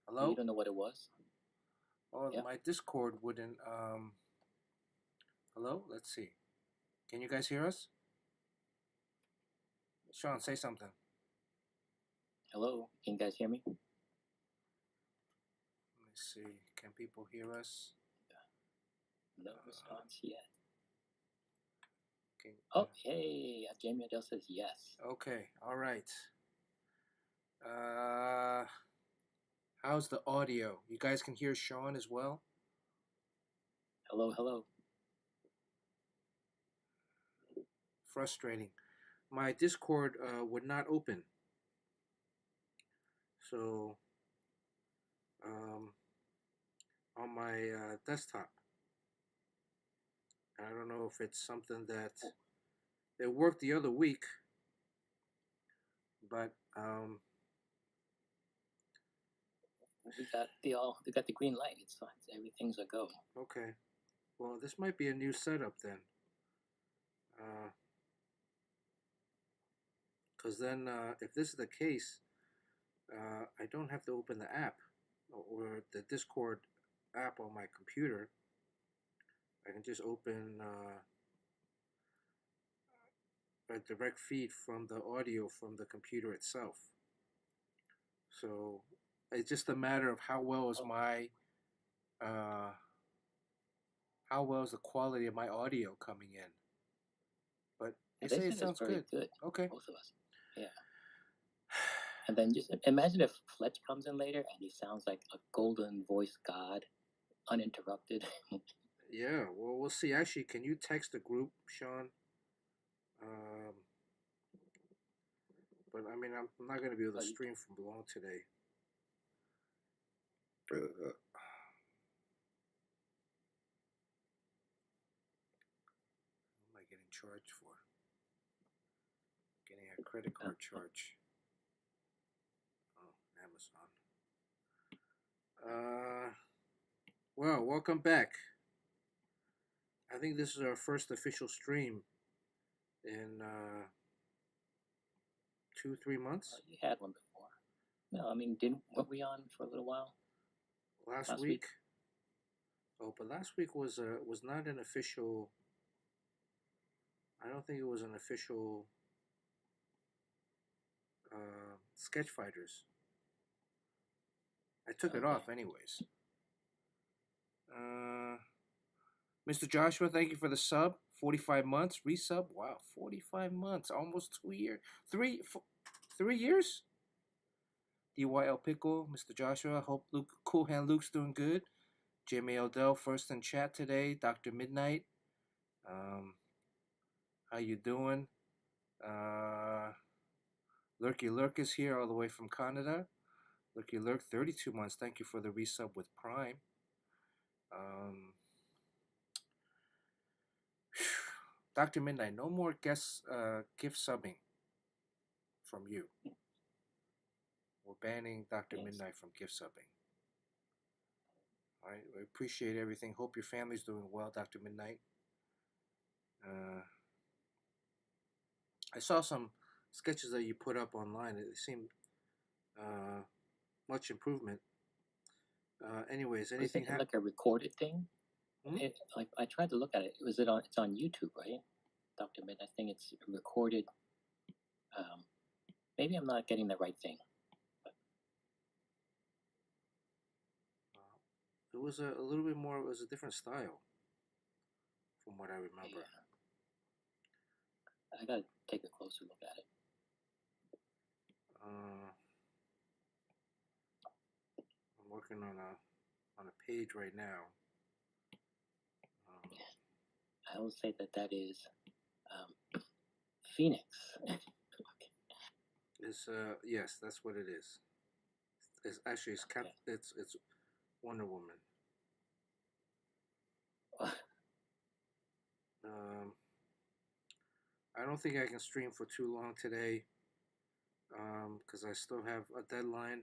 You Hello? don't know what it was? Oh, Yeah. my Discord wouldn't. Hello? Let's see. Can you guys hear us? Sean, say something. Hello? Can you guys hear me? Let me see. Can people hear us? No response yet. Can, Oh, hey, Jamie Adele says yes. Okay, all right. How's the audio? You guys can hear Sean as well? Hello, hello. Frustrating. My Discord would not open. So, on my desktop. I don't know if it's something that it worked the other week, but We got the green light. It's fine. Everything's a go. okay. Well, this might be a new setup then. Because then, if this is the case, I don't have to open the app or the Discord app on my computer. I can just open a direct feed from the audio from the computer itself. So it's just a matter of how well is uh, how well is the quality of my audio coming in. But you say it sounds very good. Okay. Both of us. Yeah. And then just imagine if Fletch comes in later and he sounds like a golden voice god, uninterrupted. Yeah, well, we'll see. Actually, can you text the group, Sean? But I mean, I'm not going to be able to stream from long today. What am I getting charged for? Getting a credit card charge. Oh, Amazon. Well, welcome back. I think this is our first official stream in 2-3 months. You had one before. No, I mean, weren't we on for a little while? Last week? Oh, but last week was not an official. I don't think it was an official Sketch Fighters. I took it off anyways. Mr. Joshua, thank you for the sub. 45 months resub. Wow, 45 months, almost 2 years. 3 years. DYL Pickle, Mr. Joshua. Hope Cool Hand Luke's doing good. Jimmy Odell first in chat today. Dr. Midnight. How you doing? Lurky Lurk is here all the way from Canada. Lurky Lurk, 32 months. Thank you for the resub with Prime. Dr. Midnight, no more gift subbing from you. We're banning Dr. Midnight from gift subbing. All right, we appreciate everything. Hope your family's doing well, Dr. Midnight. I saw some sketches that you put up online. It seemed much improvement. Anyways, anything like a recorded thing? Like I tried to look at it. It's on YouTube, right? Dr. Mid, I think it's recorded. Maybe I'm not getting the right thing. But. It was a little bit more. It was a different style, from what I remember. Yeah. I gotta take a closer look at it. I'm working on a page right now. I will say that is Phoenix. It's yes, that's what it is. It's actually it's Wonder Woman. I don't think I can stream for too long today, because I still have a deadline.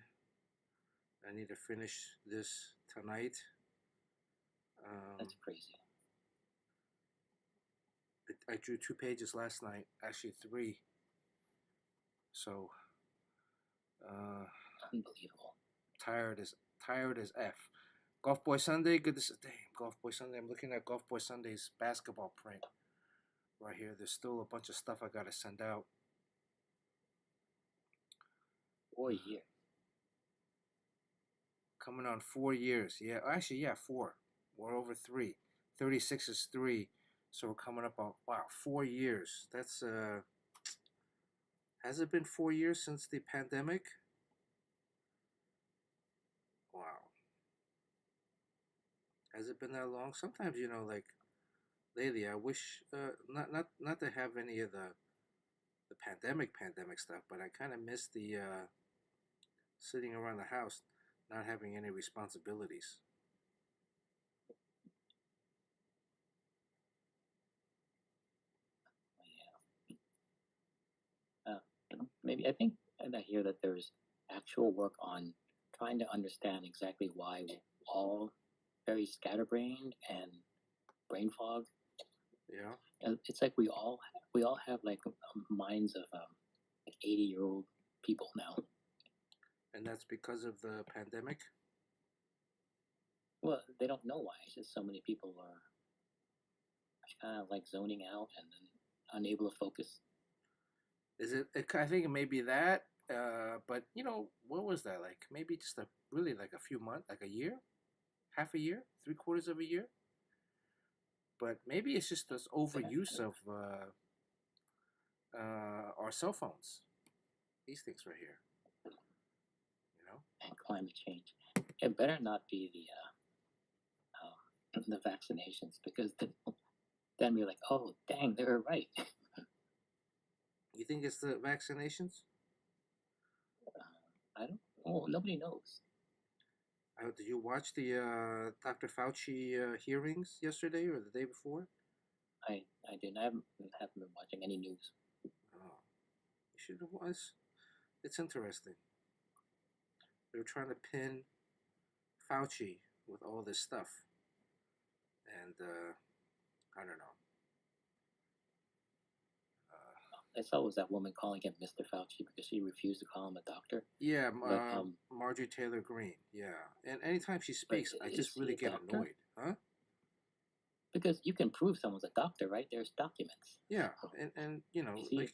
I need to finish this tonight. That's crazy. I drew 2 pages last night, actually 3. So, unbelievable. Tired as tired as F. Golf Boy Sunday, good to see. Damn, Golf Boy Sunday. I'm looking at Golf Boy Sunday's basketball print right here. There's still a bunch of stuff I gotta send out. 4 years. Coming on 4 years. Yeah, actually, yeah, 4. We're over 3. 36 is 3. So we're coming up on, wow, 4 years. That's, has it been 4 years since the pandemic? Wow. Has it been that long? Sometimes, you know, like, lately, I wish, not to have any of the pandemic stuff, but I kind of miss the, sitting around the house, not having any responsibilities. Maybe I think and I hear that there's actual work on trying to understand exactly why we're all very scatterbrained and brain fog. Yeah. It's like we all have like minds of like 80-year-old people now. And that's because of the pandemic? Well, they don't know why. It's just so many people are kind of like zoning out and then unable to focus. Is it? I think it may be that. But you know, what was that like? Maybe just really like a few months, like a year, half a year, 3/4 of a year. But maybe it's just this overuse of our cell phones. These things right here. You know. And climate change. It better not be the vaccinations because then we're like, oh, dang, they were right. You think it's the vaccinations? I don't. Oh, nobody knows. Did you watch the Dr. Fauci hearings yesterday or the day before? I didn't. I haven't been watching any news. Oh, you should have watched. It's interesting. They're trying to pin Fauci with all this stuff, and I don't know. I saw was that woman calling him Mr. Fauci because she refused to call him a doctor. Yeah, Marjorie Taylor Greene. Yeah, and anytime she speaks, I just really get annoyed, huh? Because you can prove someone's a doctor, right? There's documents. Yeah, and you know, like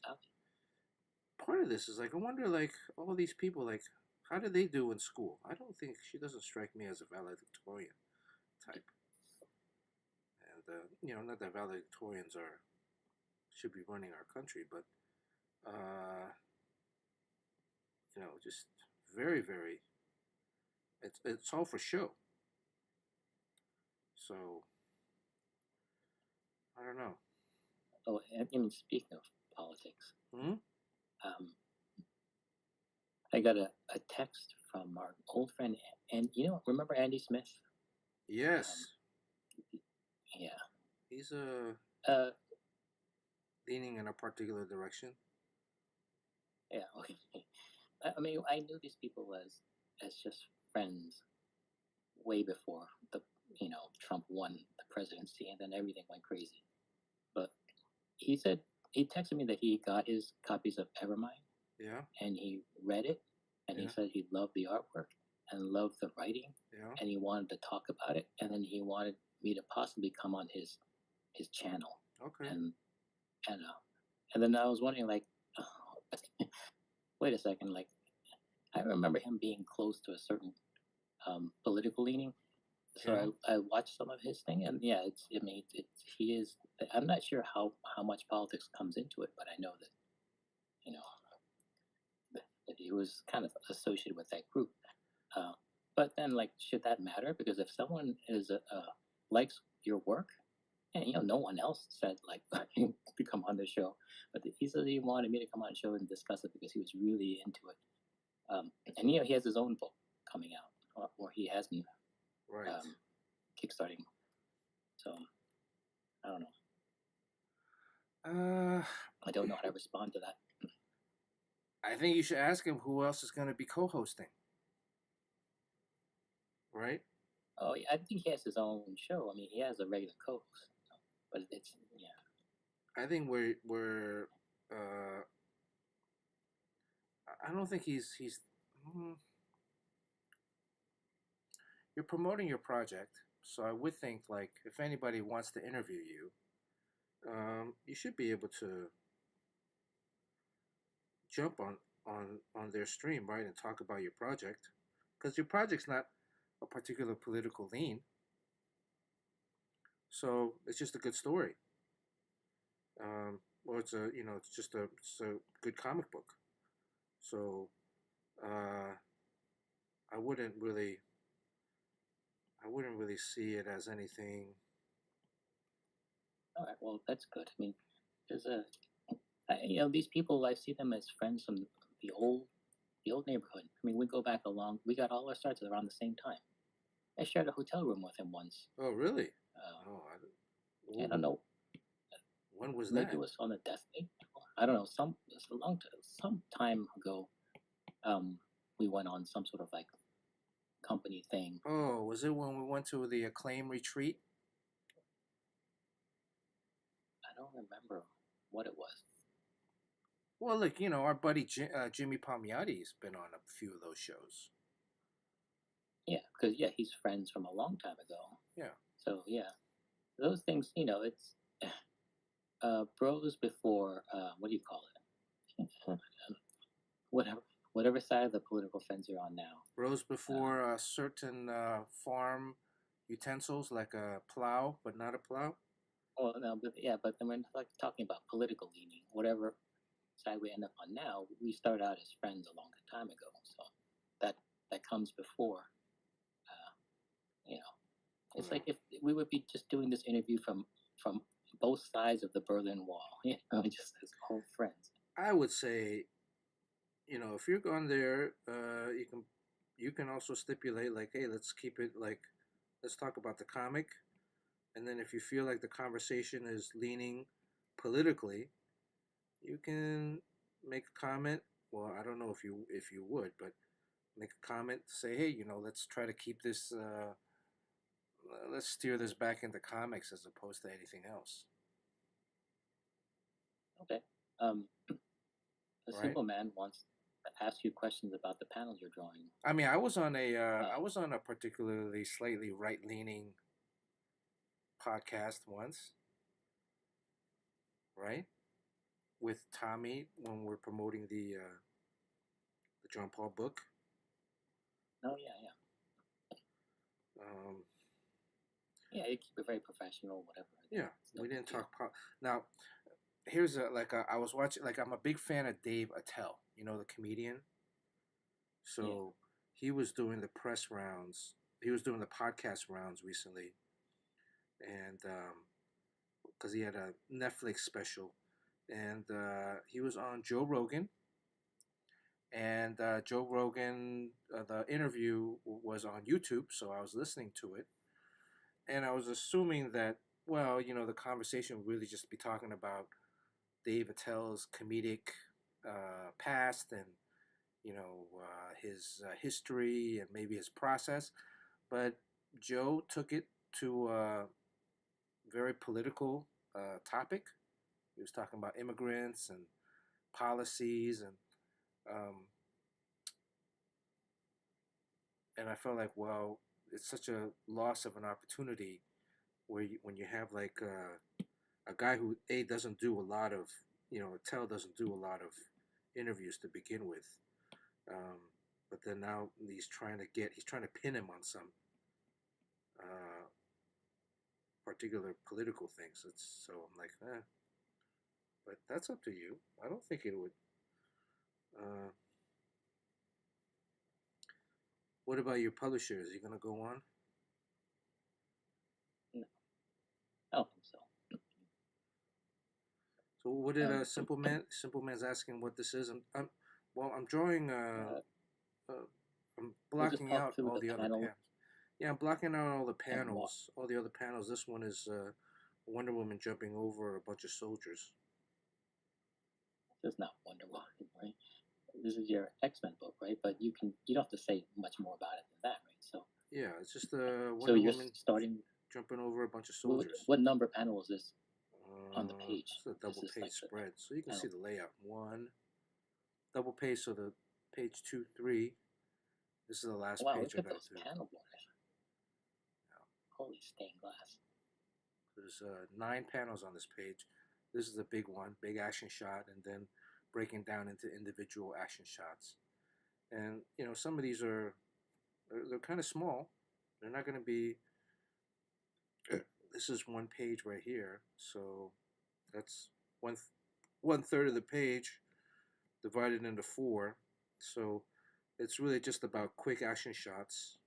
part of this is like I wonder, like all these people, like how did they do in school? I don't think she doesn't strike me as a valedictorian type, and you know, not that valedictorians should be running our country, but you know, just very, very. It's all for show. So I don't know. Oh, I mean, speaking of politics, I got a text from our old friend, and you know, remember Andy Smith? Yes. Yeah. He's leaning in a particular direction. Yeah. Okay. I mean, I knew these people as just friends way before Trump won the presidency, and then everything went crazy. But he texted me that he got his copies of Evermind. Yeah. And he read it, and he said he loved the artwork and loved the writing. Yeah. And he wanted to talk about it, and then he wanted me to possibly come on his channel. Okay. And then I was wondering, like, wait a second, like, I remember him being close to a certain political leaning. So I watched some of his thing, and yeah, he is. I'm not sure how much politics comes into it, but I know that, you know, that he was kind of associated with that group. But then, like, should that matter? Because if someone likes your work, and no one else said like to come on the show, but he said he wanted me to come on the show and discuss it because he was really into it. And he has his own book coming out, or he has been kickstarting. So I don't know. I don't know how to respond to that. I think you should ask him who else is going to be co-hosting. Right? Oh, I think he has his own show. I mean, he has a regular co-host, but it's I think we're I don't think he's you're promoting your project, so I would think like if anybody wants to interview you, you should be able to jump on their stream, right, and talk about your project, because your project's not a particular political lean, so it's just a good story, or it's a it's a good comic book. So uh, I wouldn't really see it as anything. All right, well, that's good. I mean, there's a, these people, I see them as friends from the old, the old neighborhood. I mean, we go back along. We got all our starts around the same time. I shared a hotel room with him once. Oh, really? Oh, I I don't know. When was Maybe that? it was on a death day. I don't know. It's a some time ago. We went on some sort of like company thing. Oh, was it when we went to the Acclaim retreat? I don't remember what it was. Well, look, our buddy Jimmy Palmiotti's been on a few of those shows. Yeah, because he's friends from a long time ago. Yeah. So yeah, those things, it's bros before what do you call it? Whatever side of the political fence you're on now. Bros before certain farm utensils like a plow, but not a plow. Well, no, but then we're not talking about political leaning. Whatever side we end up on now, we started out as friends a long time ago. So that comes before. It's like if we would be just doing this interview from both sides of the Berlin Wall, just as old friends. I would say, if you're on there, you can also stipulate like, hey, let's talk about the comic, and then if you feel like the conversation is leaning politically, you can make a comment. Well, I don't know if you would, but make a comment, say, hey, let's try to keep this. Let's steer this back into comics as opposed to anything else. Okay. A simple man wants to ask you questions about the panels you're drawing. I mean, I was on a particularly slightly right-leaning podcast once, right? With Tommy when we're promoting the John Paul book. Oh yeah. Yeah, you keep it very professional, whatever. Yeah, we didn't talk. Now, here's I was watching. Like, I'm a big fan of Dave Attell. The comedian. So he was doing the press rounds. He was doing the podcast rounds recently, and because he had a Netflix special, and he was on Joe Rogan. And Joe Rogan, the interview was on YouTube, so I was listening to it. And I was assuming that, well, the conversation would really just be talking about Dave Attell's comedic past and, his history and maybe his process. But Joe took it to a very political topic. He was talking about immigrants and policies and I felt like, well, it's such a loss of an opportunity when you have like a guy who doesn't do a lot of Attell doesn't do a lot of interviews to begin with, but then now he's trying to pin him on some particular political things. So I'm like, but that's up to you. I don't think it would. What about your publisher? Is he going to go on? No, I don't think so. So what did Simple Man's asking what this is? I'm drawing. I'm blocking out all the other panels. Yeah, I'm blocking out all the panels. All the other panels. This one is Wonder Woman jumping over a bunch of soldiers. This is not Wonder Woman, right? This is your X-Men book, right? But you don't have to say much more about it than that, right? So yeah, it's just Wonder so you're Woman starting jumping over a bunch of soldiers. What number panel is this on the page? It's a double page spread, so you can see the layout. One double page, so the page 2, 3. This is the last page. Look at those panel borders. holy stained glass. There's 9 panels on this page. This is a big one, big action shot, and then breaking down into individual action shots. And you know, some of these they're kind of small. They're not going to be. This is one page right here, so that's one third of the page divided into 4. So it's really just about quick action shots.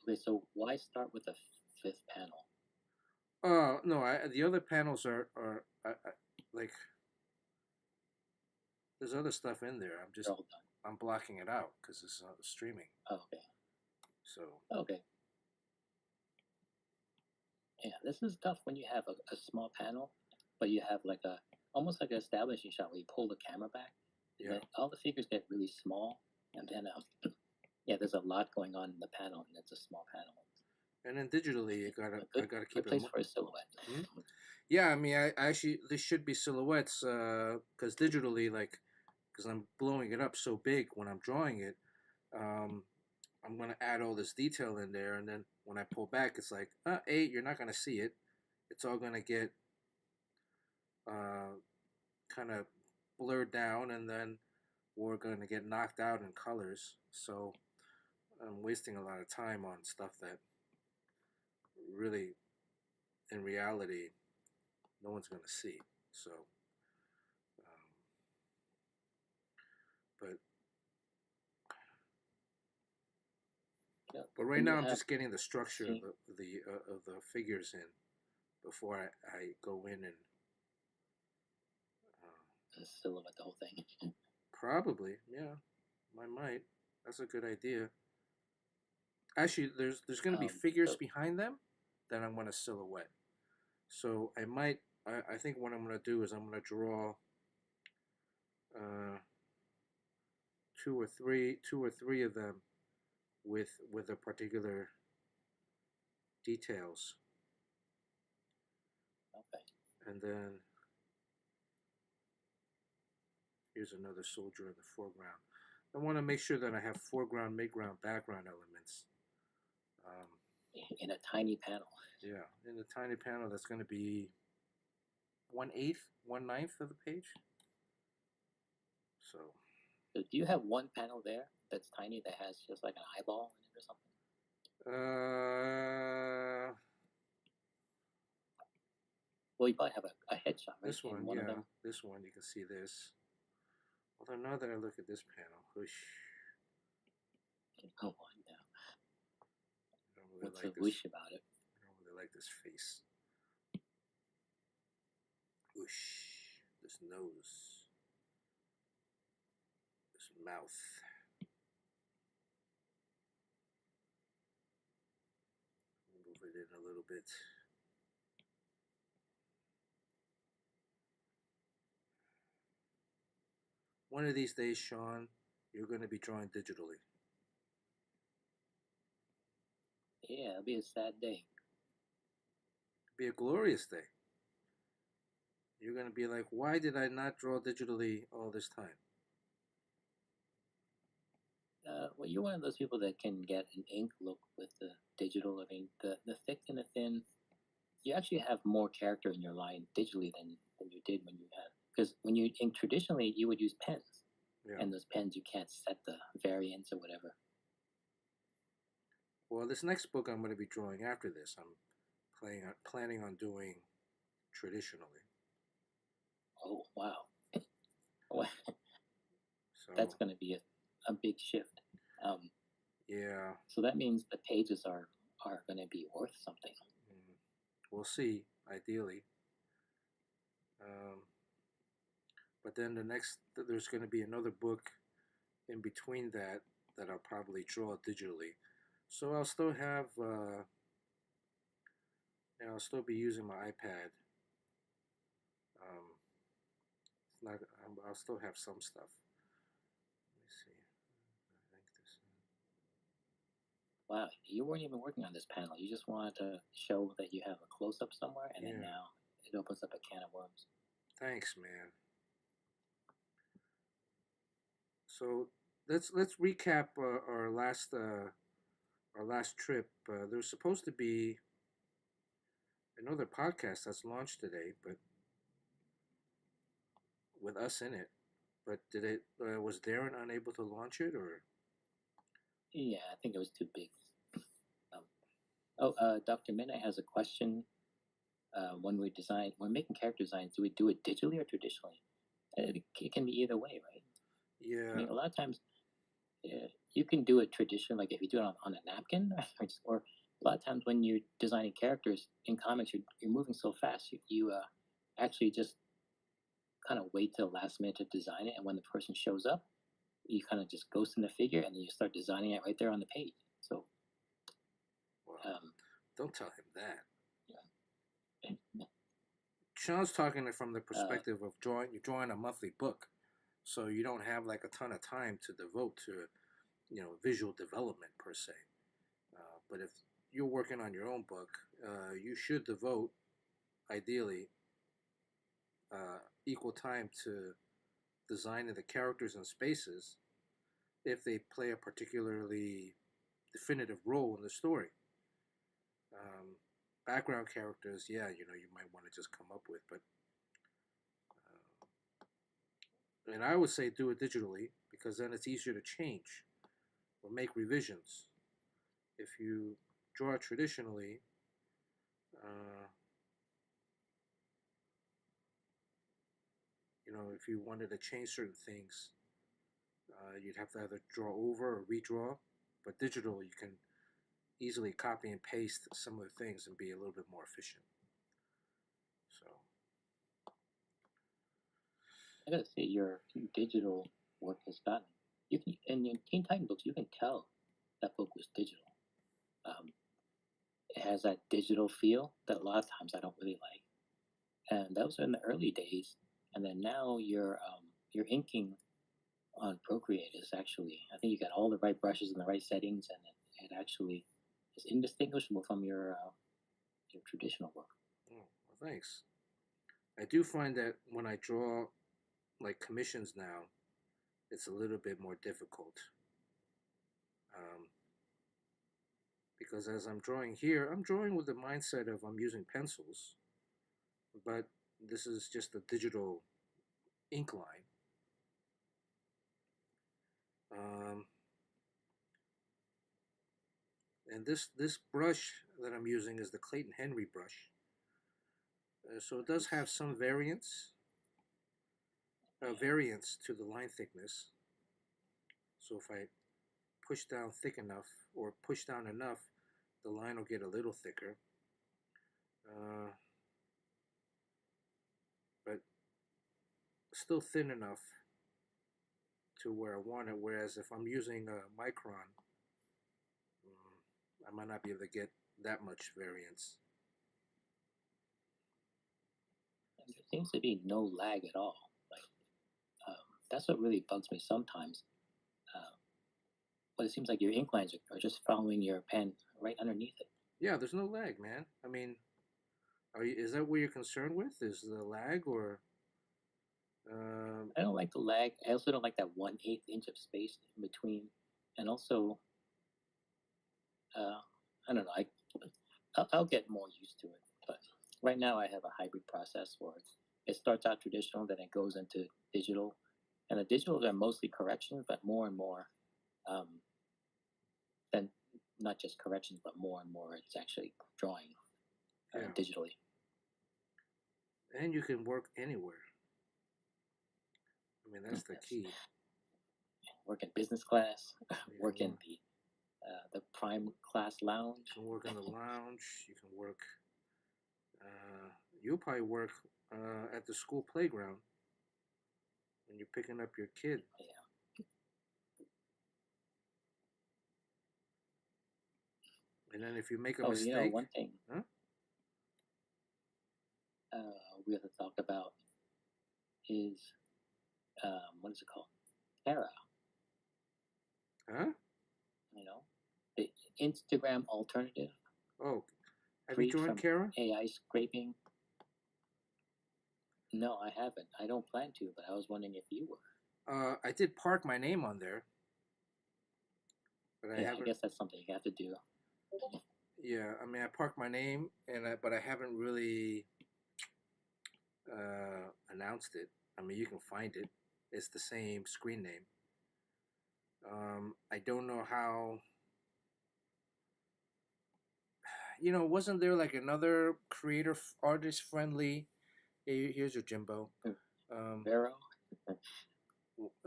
Okay, so why start with the fifth panel? No, the other panels are like there's other stuff in there. I'm blocking it out because it's streaming. Oh, okay. So okay. Yeah, this is tough when you have a small panel, but you have like almost like an establishing shot where you pull the camera back. Yeah. All the figures get really small, and then yeah, there's a lot going on in the panel, and it's a small panel. And then digitally, I gotta keep it. Place for a silhouette. Hmm? Yeah, I mean, I actually this should be silhouettes because digitally, like, because I'm blowing it up so big when I'm drawing it, I'm gonna add all this detail in there, and then when I pull back, it's like, you're not gonna see it. It's all gonna get kind of blurred down, and then we're gonna get knocked out in colors. So I'm wasting a lot of time on stuff that really, in reality, no one's gonna see. So, but right now I'm just getting the structure of the figures in before I go in and silhouette the whole thing. Probably, yeah, I might. That's a good idea. Actually, there's going to be figures behind them that I'm going to silhouette. So I might. I think what I'm going to do is I'm going to draw two or three of them with a particular details. Okay. And then here's another soldier in the foreground. I want to make sure that I have foreground, midground, background elements. In a tiny panel. Yeah, in a tiny panel that's going to be 1/8, 1/9 of the page. So do you have one panel there that's tiny that has just like an eyeball in it or something? Well, you probably have a headshot, right? This one, yeah. This one, you can see this. Although now that I look at this panel, whoosh. Oh, yeah. Really What's so whoosh about it? I don't really like this face. Whoosh. This nose. This mouth. Move it in a little bit. One of these days, Sean, you're going to be drawing digitally. Yeah, it'll be a sad day. It'll be a glorious day. You're going to be like, why did I not draw digitally all this time? Well, you're one of those people that can get an ink look with the digital. I mean, the thick and the thin, you actually have more character in your line digitally than you did when you had. Because when you ink traditionally, you would use pens. Yeah. And those pens, you can't set the variants or whatever. Well, this next book I'm going to be drawing after this, I'm planning on doing traditionally. Oh, wow. So that's going to be a big shift. Yeah. So that means the pages are going to be worth something. We'll see, ideally. But then there's going to be another book in between that I'll probably draw digitally. So I'll still have, I'll still be using my iPad. I'll still have some stuff. Let me see. I think this. Wow, you weren't even working on this panel. You just wanted to show that you have a close-up somewhere, and then now it opens up a can of worms. Thanks, man. So let's recap our last our last trip, there was supposed to be another podcast that's launched today, but with us in it. But did it? Was Darren unable to launch it, or? Yeah, I think it was too big. Dr. Minna has a question. When when making character designs, do we do it digitally or traditionally? It can be either way, right? Yeah. I mean, a lot of times you can do it traditionally, like if you do it on a napkin, or a lot of times when you're designing characters in comics, you're moving so fast, you actually just kind of wait till the last minute to design it, and when the person shows up, you kind of just ghost in the figure, and then you start designing it right there on the page. So, well, don't tell him that. Yeah. Sean's talking from the perspective of drawing. You're drawing a monthly book, so you don't have like a ton of time to devote to, visual development per se. But if you're working on your own book, you should devote, ideally, equal time to designing the characters and spaces if they play a particularly definitive role in the story. Background characters, yeah, you might want to just come up with, but and I would say do it digitally because then it's easier to change or make revisions. If you draw traditionally, if you wanted to change certain things, you'd have to either draw over or redraw. But digital, you can easily copy and paste some of the things and be a little bit more efficient. So I gotta say, your digital work has gotten. You can in Teen Titan books, you can tell that book was digital. It has that digital feel that a lot of times I don't really like, and that was in the early days. And then now your inking on Procreate is actually, I think you got all the right brushes and the right settings, and it actually is indistinguishable from your traditional work. Oh, well, thanks. I do find that when I draw like commissions now, it's a little bit more difficult. Because as I'm drawing here, I'm drawing with the mindset of I'm using pencils, but this is just a digital ink line. And this brush that I'm using is the Clayton Henry brush. So it does have some variance to the line thickness. So if I push down thick enough or push down enough, the line will get a little thicker. But still thin enough to where I want it. Whereas if I'm using a micron, I might not be able to get that much variance. And there seems to be no lag at all. Like that's what really bugs me sometimes. But it seems like your ink lines are just following your pen right underneath it. Yeah, there's no lag, man. I mean, is that what you're concerned with? Is the lag or? I don't like the lag. I also don't like that 1/8 inch of space in between, and also, I don't know. I'll get more used to it. But right now, I have a hybrid process where it starts out traditional, then it goes into digital, and the digitals are mostly corrections, but more and more, then not just corrections, but more and more it's actually drawing digitally. And you can work anywhere. I mean, that's the key. Work in business class, work in the prime class lounge. You can work in the lounge. You can work. You'll probably work at the school playground when you're picking up your kid. Yeah. And then if you make a mistake, one thing we have to talk about is what is it called? Era. Huh? The Instagram alternative. Oh, have you joined Kara? AI scraping. No, I haven't. I don't plan to, but I was wondering if you were. I did park my name on there. but I Yeah, I haven't. guess that's something you have to do. Yeah, I mean, I parked my name, but I haven't really announced it. I mean, you can find it. It's the same screen name. I don't know how. Wasn't there like another creator artist friendly? Hey, here's your Jimbo. Um, Vero.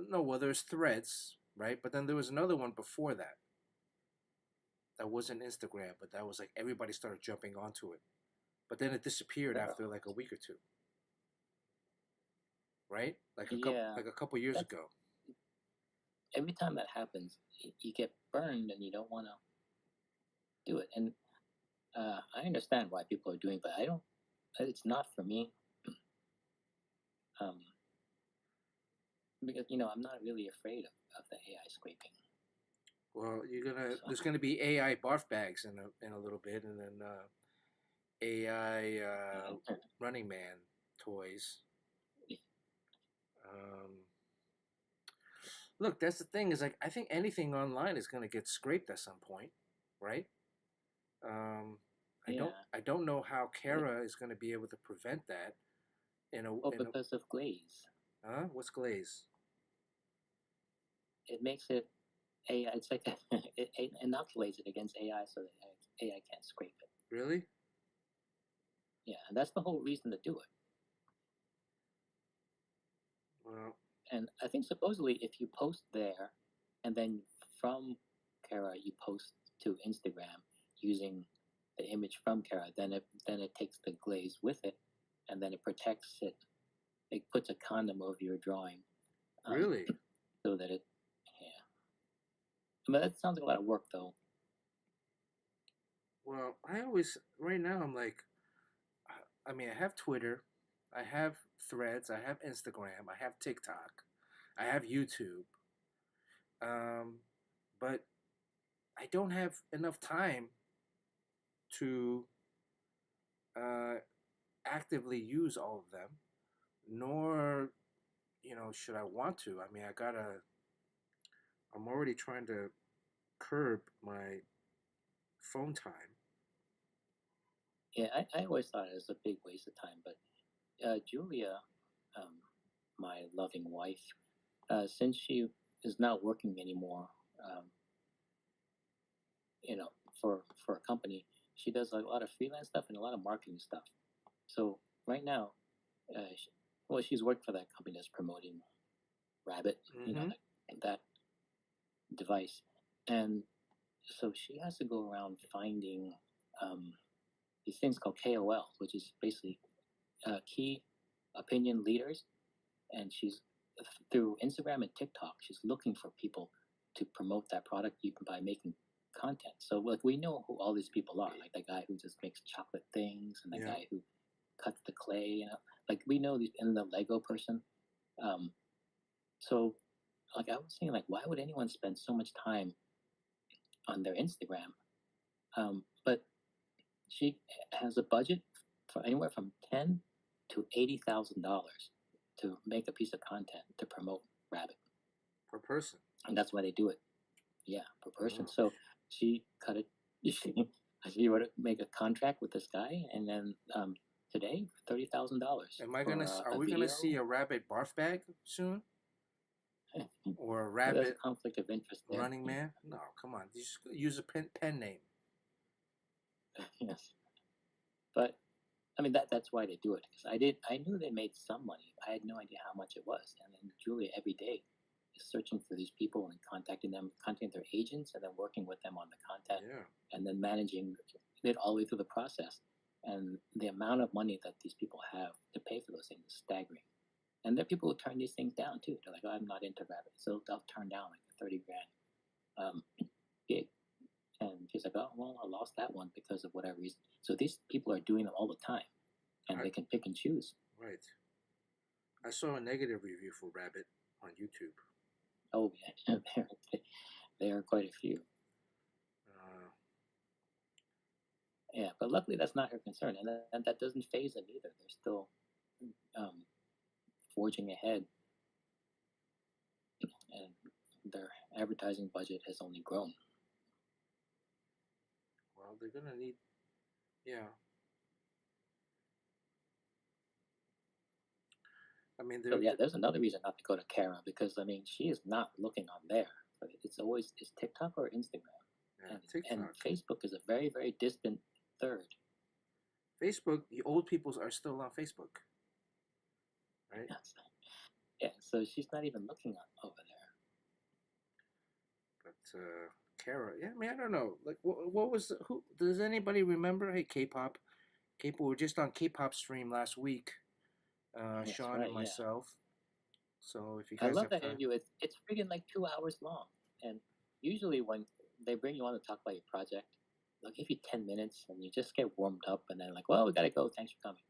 no, well, there's Threads, right? But then there was another one before that. That wasn't Instagram, but that was like everybody started jumping onto it. But then it disappeared Vero. after like a week or two, right? Yeah, like a couple years that's ago. every time that happens, you get burned and you don't want to do it. And I understand why people are doing, it, but I don't. It's not for me. Um, because I'm not really afraid of the AI scraping. Well, So there's gonna be AI barf bags in a little bit, and then AI Running Man toys. Um, Look, that's the thing is like I think anything online is gonna get scraped at some point, right? Um, yeah, I don't know how Kara is gonna be able to prevent that well, in a because of glaze, what's glaze? it makes it AI. It's like it inoculates it against AI, so that AI can't scrape it. Really? Yeah, and that's the whole reason to do it. Well, And I think supposedly if you post there, and then from Kara you post to Instagram using the image from Kara, then it takes the glaze with it, and then it protects it. It puts a condom over your drawing, really? so that it. Yeah, I mean that sounds like a lot of work though. Well, I always right now I'm like, I mean, I have Twitter, I have Threads, I have Instagram, I have TikTok, I have YouTube, um, but I don't have enough time to uh, actively use all of them, nor should I want to. I mean, I'm already trying to curb my phone time. Yeah, I always thought it was a big waste of time, but Julia, um, my loving wife, since she is not working anymore, um, you know, for a company, she does a lot of freelance stuff and a lot of marketing stuff. So right now, she's worked for that company that's promoting Rabbit, Mm-hmm. that device, and so she has to go around finding um, these things called KOLs, which is basically key opinion leaders, and she's through Instagram and TikTok. She's looking for people to promote that product even by making content. So like we know who all these people are, like the guy who just makes chocolate things, and the Yeah. guy who cuts the clay. Like we know these, and the Lego person. Um, so like I was saying, like why would anyone spend so much time on their Instagram? But she has a budget for anywhere from $10,000 to $80,000 to make a piece of content to promote Rabbit, Per person. and that's why they do it. Yeah, per person. Oh. So she cut it. She would make a contract with this guy, and then today for $30,000 Am I for gonna? Are a we gonna video. see a rabbit barf bag soon, or a There's a rabbit conflict of interest there. running man? No, come on. You just use a pen name. Yes, but I mean that's why they do it. Because I knew they made some money. I had no idea how much it was. And then Julia every day is searching for these people and contacting them, contacting their agents, and then working with them on the content, Yeah. and then managing it all the way through the process. And the amount of money that these people have to pay for those things is staggering. And there are people who turn these things down too. They're like, oh, I'm not into rabbit, so they'll turn down like a 30 grand gig. And she's like, oh well, I lost that one because of whatever reason. So these people are doing them all the time, and they can pick and choose. Right. I saw a negative review for Rabbit on YouTube. Oh yeah, there are quite a few. Yeah, but luckily that's not her concern, and that doesn't phase them either. They're still um, forging ahead, and their advertising budget has only grown. they're gonna need. Yeah, I mean, So yeah, there's another reason not to go to Kara because I mean she is not looking on there. But it's TikTok or Instagram, yeah, and TikTok, Facebook is a very very distant third. Facebook. The old peoples are still on Facebook, right? Yeah, so she's not even looking on over there. But Kara, yeah, I mean, I don't know. Like, what was who? Does anybody remember? Hey, K-pop, K-pop. We were just on K-pop stream last week. That's Sean right. and Yeah, myself. So if you I guys love have that time, interview. It's freaking like 2 hours long, and usually when they bring you on to talk about your project, they'll give you 10 minutes, and you just get warmed up, and then like, well, we gotta go. Thanks for coming.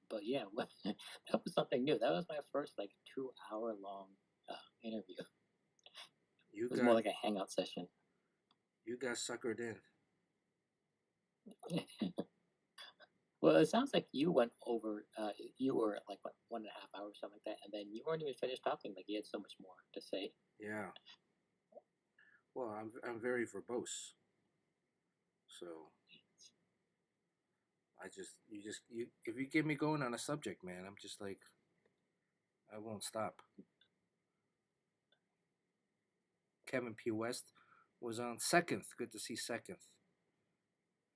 But yeah, that was something new. That was my first like 2 hour long interview. you It was more got like a hangout session. you got suckered in. Well, it sounds like you went over. You were like what 1.5 hours, something like that, and then you weren't even finished talking. Like you had so much more to say. Yeah. Well, I'm very verbose, so you if you get me going on a subject, man, I'm just like I won't stop. Kevin P. West was on Second. Good to see Second.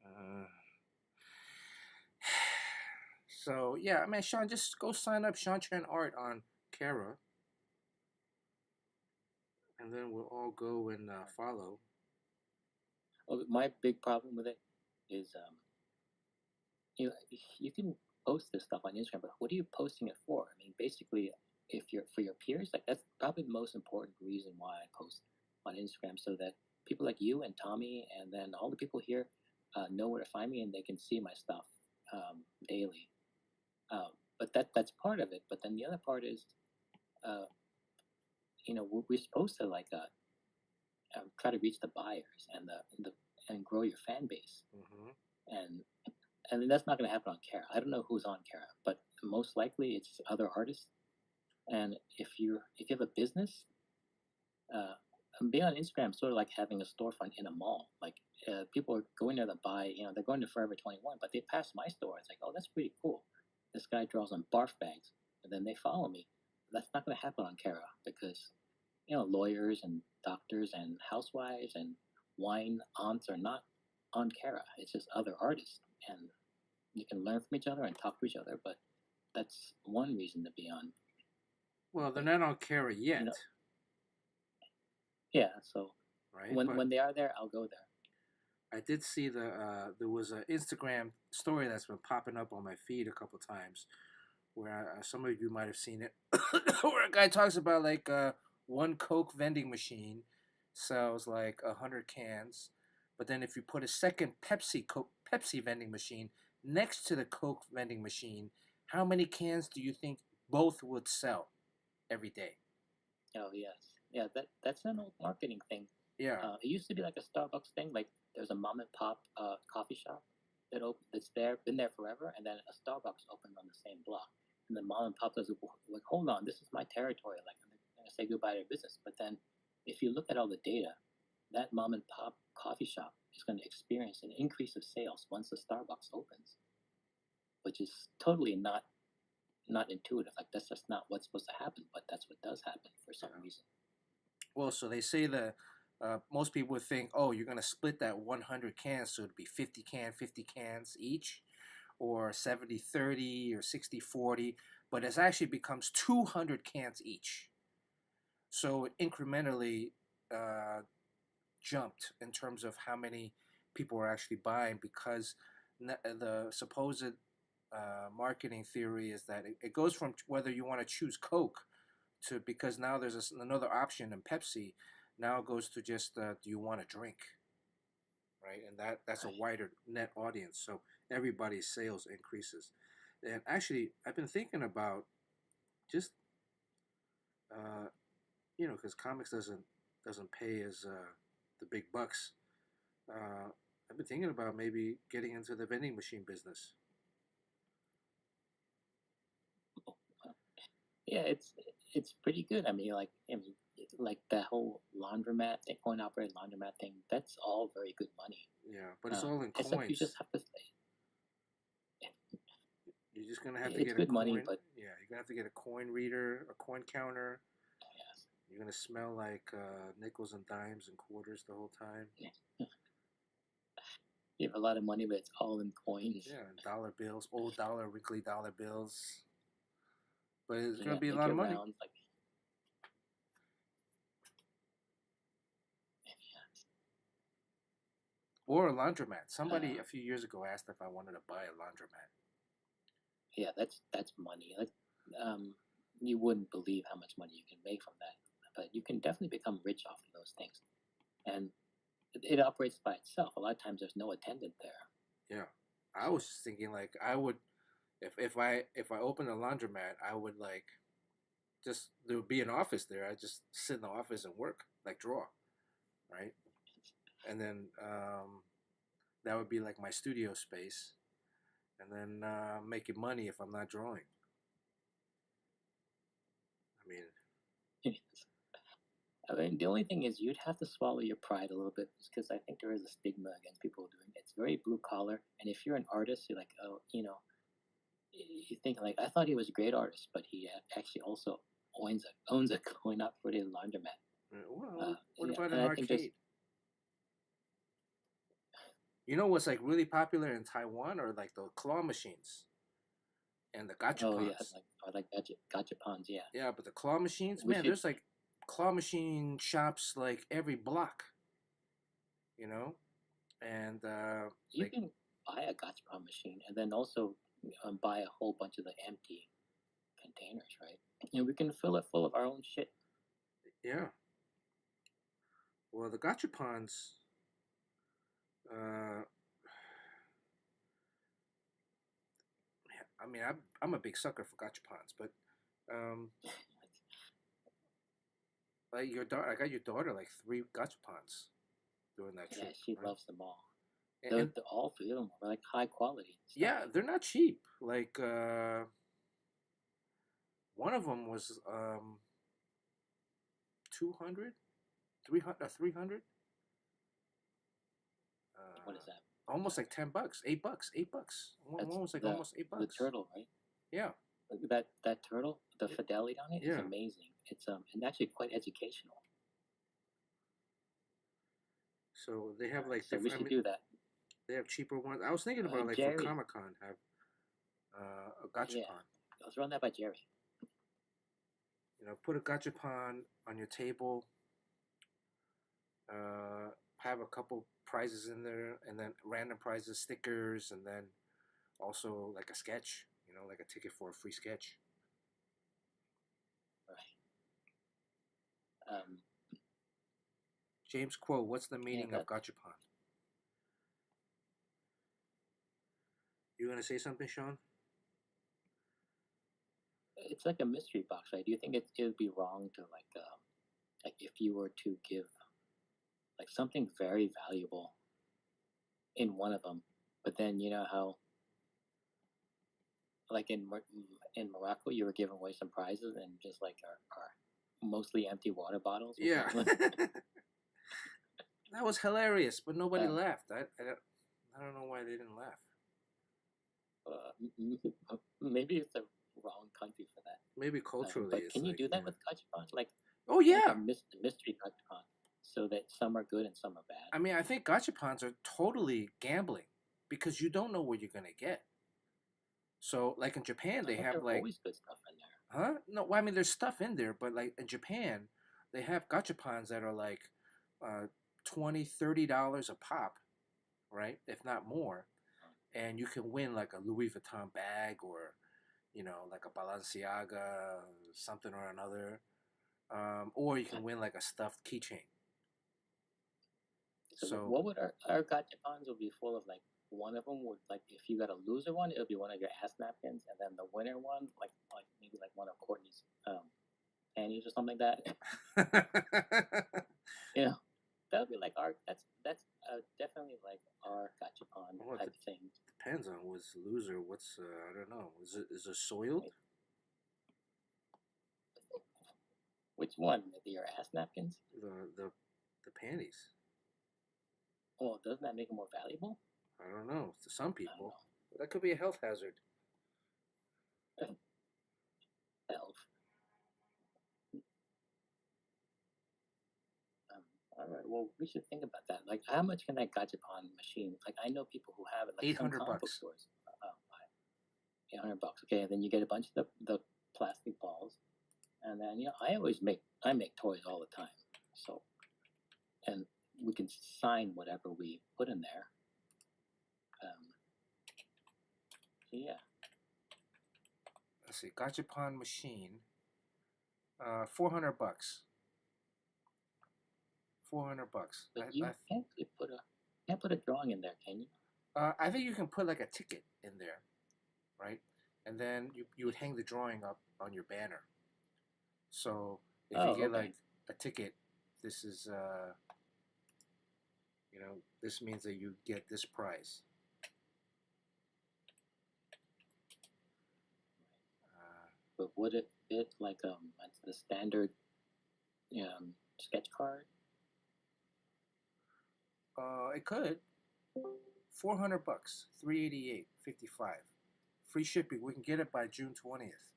Uh, so yeah, I mean, Sean, just go sign up Sean Chan Art on Kara, and then we'll all go and follow. Well, my big problem with it is, you know, you can post this stuff on Instagram, but what are you posting it for? I mean, basically, if you're for your peers, like that's probably the most important reason why I post on Instagram, so that people like you and Tommy, and then all the people here, know where to find me and they can see my stuff daily. But that's part of it. But then the other part is, uh, we're supposed to like try to reach the buyers and and grow your fan base. Mm-hmm. And I mean that's not going to happen on Kara. I don't know who's on Kara, but most likely it's other artists. And if you have a business, uh, being on Instagram is sort of like having a storefront in a mall. Like people are going there to buy, they're going to Forever 21, but they pass my store. It's like, oh, that's pretty cool. This guy draws on barf bags, and then they follow me. That's not going to happen on Kara because lawyers and doctors and housewives and wine aunts are not on Kara. It's just other artists, and you can learn from each other and talk to each other. But that's one reason to be on. Well, they're not on Kara yet. Yeah, so right? When they are there, I'll go there. I did see there was an Instagram story that's been popping up on my feed a couple times, where some of you might have seen it, where a guy talks about like one Coke vending machine sells like 100 cans, but then if you put a second Pepsi vending machine next to the Coke vending machine, how many cans do you think both would sell every day? Oh yes, yeah. That's an old marketing thing. Yeah. It used to be like a Starbucks thing. Like there's a mom and pop coffee shop that's been there forever, and then a Starbucks opened on the same block. And the mom and pop does like, hold on, this is my territory. Like I'm gonna say goodbye to business. But then, if you look at all the data, that mom and pop coffee shop is going to experience an increase of sales once the Starbucks opens, which is totally not intuitive. Like that's just not what's supposed to happen, but that's what does happen for some reason. Well, so they say that most people would think, oh, you're going to split that 100 cans, so it'd be 50 cans each, or 70-30, or 60-40, but it actually becomes 200 cans each. So it incrementally jumped in terms of how many people are actually buying, because the supposed marketing theory is that it goes from whether you want to choose Coke to, because now there's another option in Pepsi. Now it goes to just do you want to drink, right? And that's a wider net audience, so everybody's sales increases. And actually, I've been thinking about just because comics doesn't pay as the big bucks. I've been thinking about maybe getting into the vending machine business. Yeah, it's pretty good. I mean, like that whole laundromat thing, coin operated laundromat thing. That's all very good money. Yeah, but it's all in It's like you coins. just have to. You're just gonna have to It's get a good money, coin. but Yeah, you're gonna have to get a coin reader, a coin counter. yes, You're gonna smell like nickels and dimes and quarters the whole time. you have a lot of money, but it's all in coins. Yeah, dollar bills, old dollar, wrinkly dollar bills. But it's You gonna gotta be a make lot it of money. round, like Or a laundromat. Somebody a few years ago asked if I wanted to buy a laundromat. yeah, that's money. Like, you wouldn't believe how much money you can make from that, but you can definitely become rich off of those things, and it operates by itself. A lot of times, there's no attendant there. Yeah, I was just thinking like I would, if I opened a laundromat, I would like just there would be an office there. I just sit in the office and work, like draw, right? And then that would be like my studio space, and then making money if I'm not drawing. I mean, I mean, the only thing is you'd have to swallow your pride a little bit because I think there is a stigma against people doing it. It's very blue collar, and if you're an artist, you're like, oh, you think like I thought he was a great artist, but he actually also owns a coin operated laundromat. well, what Yeah, about and an I think just arcade? You know what's like really popular in Taiwan are like the claw machines and the oh yeah, gachapons. like or like gachapons, yeah. Yeah, but the claw machines, We man, should there's like claw machine shops like every block, you know, and you like can buy a gachapon machine and then also buy a whole bunch of the empty containers, right? And we can fill it full of our own shit. yeah. Well, the gachapons, uh, I mean, I'm a big sucker for gachapons, but um, like your daughter, I got your daughter like 3 gachapons during that Yeah, trip, she right? loves them all. And All three of them are like high quality stuff. yeah, they're not cheap. Like one of them was 200, 300, 300. What is that? Almost like $10, $8, $8. That's One was like the almost $8. the turtle, right? Yeah, That turtle, the fidelity on it is yeah. amazing. It's and actually quite educational. So they have like So we different. I should mean, do that. they have cheaper ones. I was thinking about like for Jerry, Comic Con have a yeah, gachapon. let's run that by Jerry. You know, put a gachapon on your table. Have a couple prizes in there, and then random prizes, stickers, and then also like a sketch. You know, like a ticket for a free sketch. Right. James Quo, what's the Yeah, meaning of gachapon? You gonna say something, Sean? it's like a mystery box, right? Do you think it would be wrong to like if you were to give like something very valuable in one of them, but then you know how like in Morocco you were giving away some prizes and just like our mostly empty water bottles. Yeah. That was hilarious, but nobody laughed. I don't know why they didn't laugh. Maybe it's the wrong country for that. Maybe culturally, but it's can you like, do that with gachapons? Like, oh yeah, like a mystery gachapon, so that some are good and some are bad. I mean, I think gachapons are totally gambling because you don't know what you're gonna get. So, like in Japan, they have like always good stuff in there. huh? No, well, I mean, there's stuff in there, but like in Japan, they have gachapons that are like $20, $30 a pop, right? If not more, and you can win like a Louis Vuitton bag or, you know, like a Balenciaga something or another, or you can win like a stuffed keychain. So what would our gachapons would be full of? Like one of them would like if you got a loser one, it would be one of your ass napkins, and then the winner one, like maybe like one of Courtney's panties or something like that. You know, that would be like our that's definitely like our gachapon type thing. Depends on what's loser. What's I don't know. Is it soiled? Which one? Your ass napkins? The panties. Well, doesn't that make it more valuable? I don't know. To some I don't people, know. that could be a health hazard. Elf. Um, all right. Well, we should think about that. Like, how much can that gachapon machine? Like, I know people who have it. Like Eight some hundred comic book bucks. stores. 800 bucks. Okay, and then you get a bunch of the plastic balls, and then I make toys all the time. So, and we can sign whatever we put in there. So yeah. Let's see, gachapon machine. 400 bucks. 400 bucks. But you can't put a drawing in there, can you? I think you can put like a ticket in there, right? And then you would hang the drawing up on your banner. So if you get like a ticket, this is this means that you get this prize. But would it fit like the standard sketch card? It could. 400 bucks, 388.55. Free shipping. We can get it by June 20th.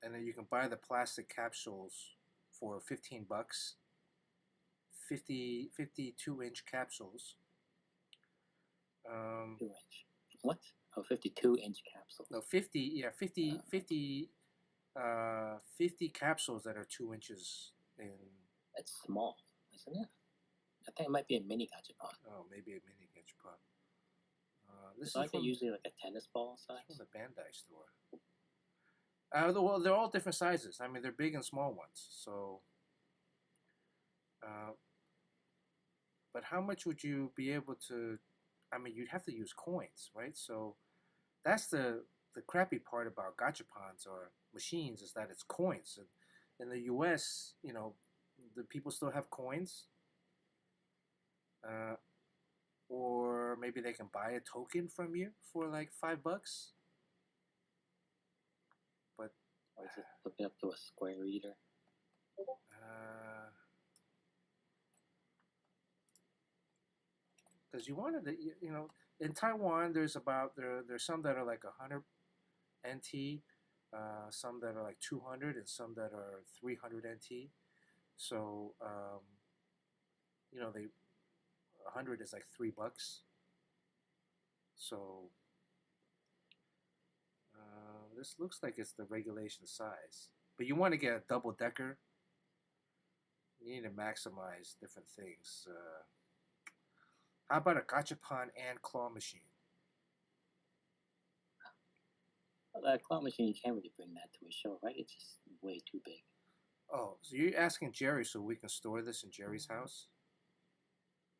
And then you can buy the plastic capsules for 15 bucks. 52-inch capsules. 2-inch. What? Oh, 52-inch capsule. No, 50. Yeah, 50 capsules that are 2 inches in. That's small, isn't it? I think it might be a mini gachapon. Oh, maybe a mini gachapon. This is like usually like a tennis ball size. From the Bandai store. Well, they're all different sizes. I mean, they're big and small ones. So, but how much would you be able to? I mean, you'd have to use coins, right? So, that's the crappy part about gachapons or machines is that it's coins. And in the U.S., the people still have coins. Or maybe they can buy a token from you for like $5. But or is it hooked up to a square reader? Because you wanted to, in Taiwan, there's some that are like 100 NT, some that are like 200, and some that are 300 NT. So, 100 is like $3. So this looks like it's the regulation size. But you want to get a double decker. You need to maximize different things. How about a gachapon and claw machine? Well, that claw machine, you can't really bring that to a show, right? It's just way too big. Oh, so you're asking Jerry so we can store this in Jerry's house?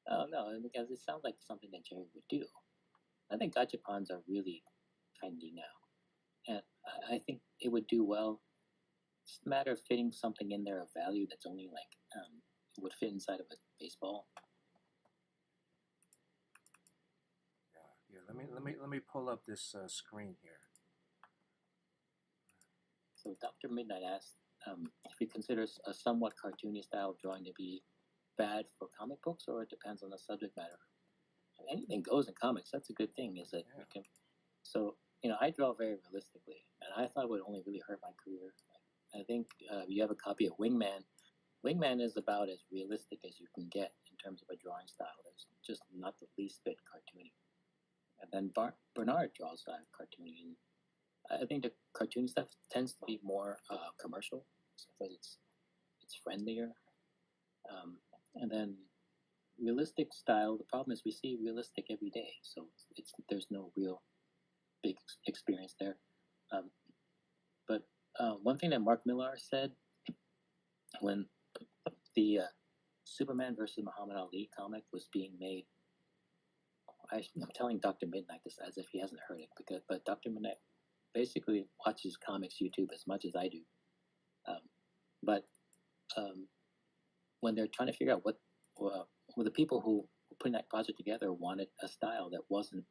Oh, no, because it sounds like something that Jerry would do. I think gachapons are really trendy now. And I think it would do well. It's a matter of fitting something in there of value that's only like, would fit inside of a baseball. Yeah. Let me pull up this screen here. So Dr. Midnight asked if he considers a somewhat cartoony style of drawing to be bad for comic books, or it depends on the subject matter. Anything goes in comics. That's a good thing. Is that you can? So I draw very realistically, and I thought it would only really hurt my career. I think you have a copy of Wingman. Wingman is about as realistic as you can get in terms of a drawing style. It's just not the least bit cartoony. And then Bernard draws cartoony. And I think the cartoon stuff tends to be more commercial because it's friendlier. And then realistic style, the problem is we see realistic every day, so there's no real big experience there. But one thing that Mark Millar said when the Superman versus Muhammad Ali comic was being made, I'm telling Dr. Midnight this as if he hasn't heard it, but Dr. Midnight basically watches comics YouTube as much as I do. But when they're trying to figure out what the people who were putting that project together wanted a style that wasn't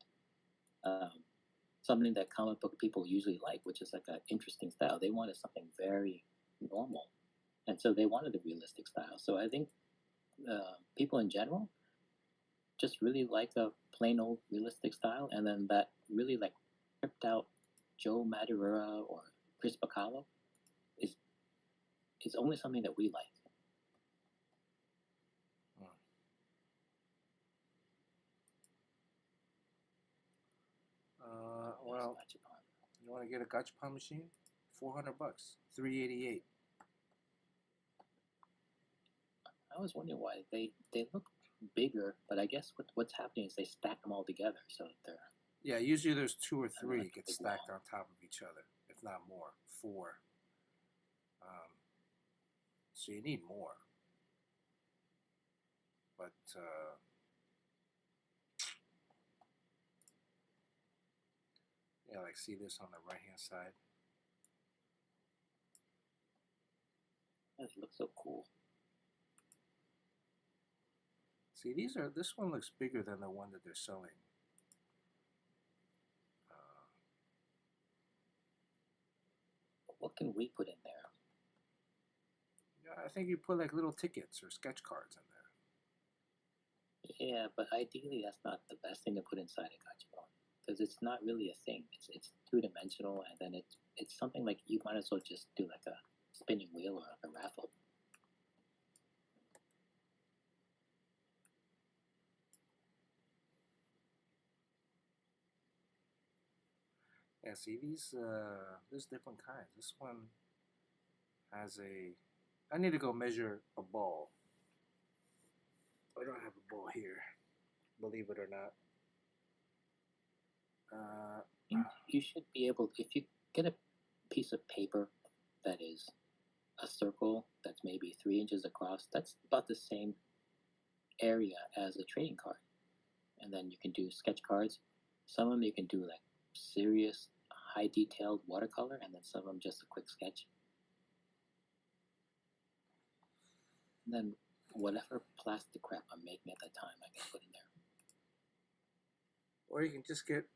something that comic book people usually like, which is like an interesting style. They wanted something very normal, and so they wanted a realistic style. So I think people in general just really like a plain old realistic style, and then that really like tripped out Joe Madureira or Chris Bacalo is only something that we like. Well, you want to get a gachapon machine? $400, $388. I was wondering why they look bigger, but I guess what's happening is they stack them all together, so they're usually there's 2 or 3 get stacked on top of each other, if not more, 4. So you need more, but like see this on the right hand side. It looks so cool. See, this one looks bigger than the one that they're selling. What can we put in there? Yeah, I think you put like little tickets or sketch cards in there. Yeah, but ideally that's not the best thing to put inside a gachapon, because it's not really a thing. It's 2-dimensional, and then it's something like you might as well just do like a spinning wheel or like a raffle. Yeah, see there's different kinds. This one has I need to go measure a ball. I don't have a ball here, believe it or not. You should be able, if you get a piece of paper that is a circle that's maybe 3 inches across, that's about the same area as a trading card. And then you can do sketch cards. Some of them you can do like serious, high detailed watercolor, and then some of them just a quick sketch. And then whatever plastic crap I'm making at the time, I can put in there. Or you can just get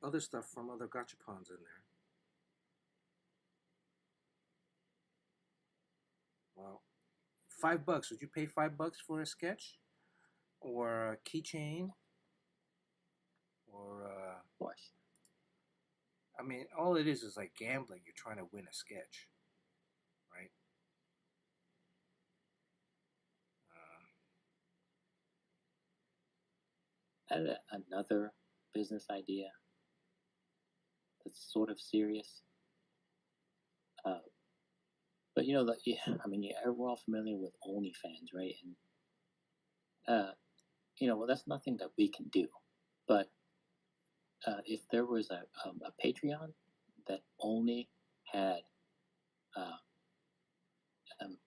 other stuff from other gachapons in there. Well, $5. Would you pay $5 for a sketch, or a keychain, or Of course. I mean, all it is like gambling. You're trying to win a sketch, right? I had another business idea that's sort of serious. But you know, I mean, we're all familiar with OnlyFans, right? And you know, well, that's nothing that we can do. But if there was a Patreon that only had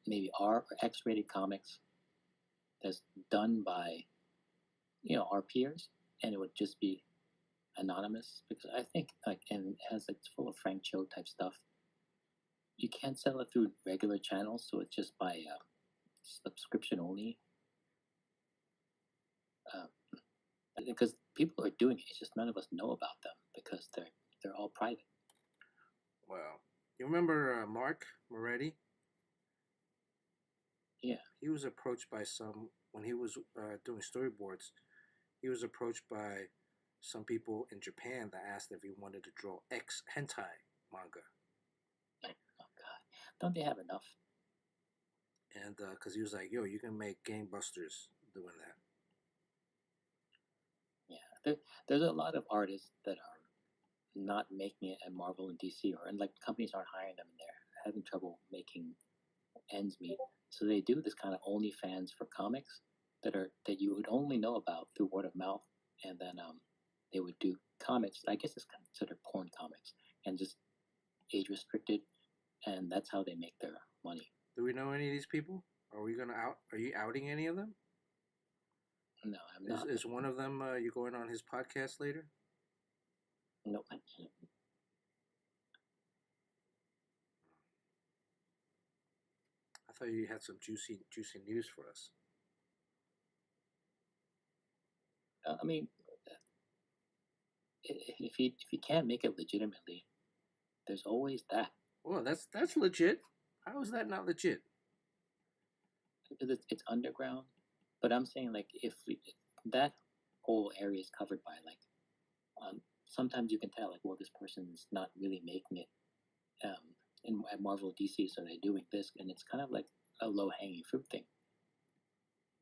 maybe R or X-rated comics that's done by, you know, our peers, and it would just be anonymous, because I think and it's full of Frank Cho type stuff. You can't sell it through regular channels, so it's just by subscription only. Because people are doing it, it's just none of us know about them because they're all private. Well, you remember Mark Moretti? Yeah. He was approached by when he was doing storyboards, he was approached by some people in Japan that asked if he wanted to draw hentai manga. Oh God, don't they have enough? And because he was like, yo, you can make gangbusters doing that. Yeah, there's a lot of artists that are not making it at Marvel and DC, and like companies aren't hiring them, and they're having trouble making ends meet. So they do this kind of OnlyFans for comics that you would only know about through word of mouth, and then they would do comics. I guess it's considered porn comics, and just age restricted, and that's how they make their money. Do we know any of these people? Are you outing any of them? No, I'm not. Is one of them you going on his podcast later? Nope. I thought you had some juicy news for us. I mean, if you can't make it legitimately, there's always that. Well, that's legit. How is that not legit? Because it's underground, But I'm saying like if that whole area is covered by like, sometimes you can tell like, well, this person's not really making it at Marvel DC, so they're doing this, and it's kind of like a low hanging fruit thing.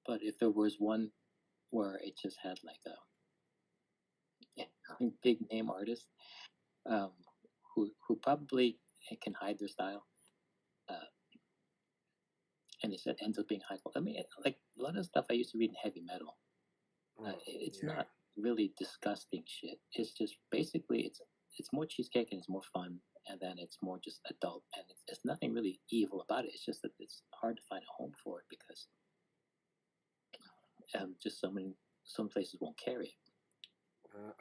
But if there was one where it just had like a big name artist um, who probably can hide their style, and it ends up being high quality. I mean, like a lot of stuff I used to read in heavy metal, it's yeah. not really disgusting shit. It's just basically it's more cheesecake and it's more fun, and then it's more just adult, and it's nothing really evil about it. It's just that it's hard to find a home for it because just some places won't carry it.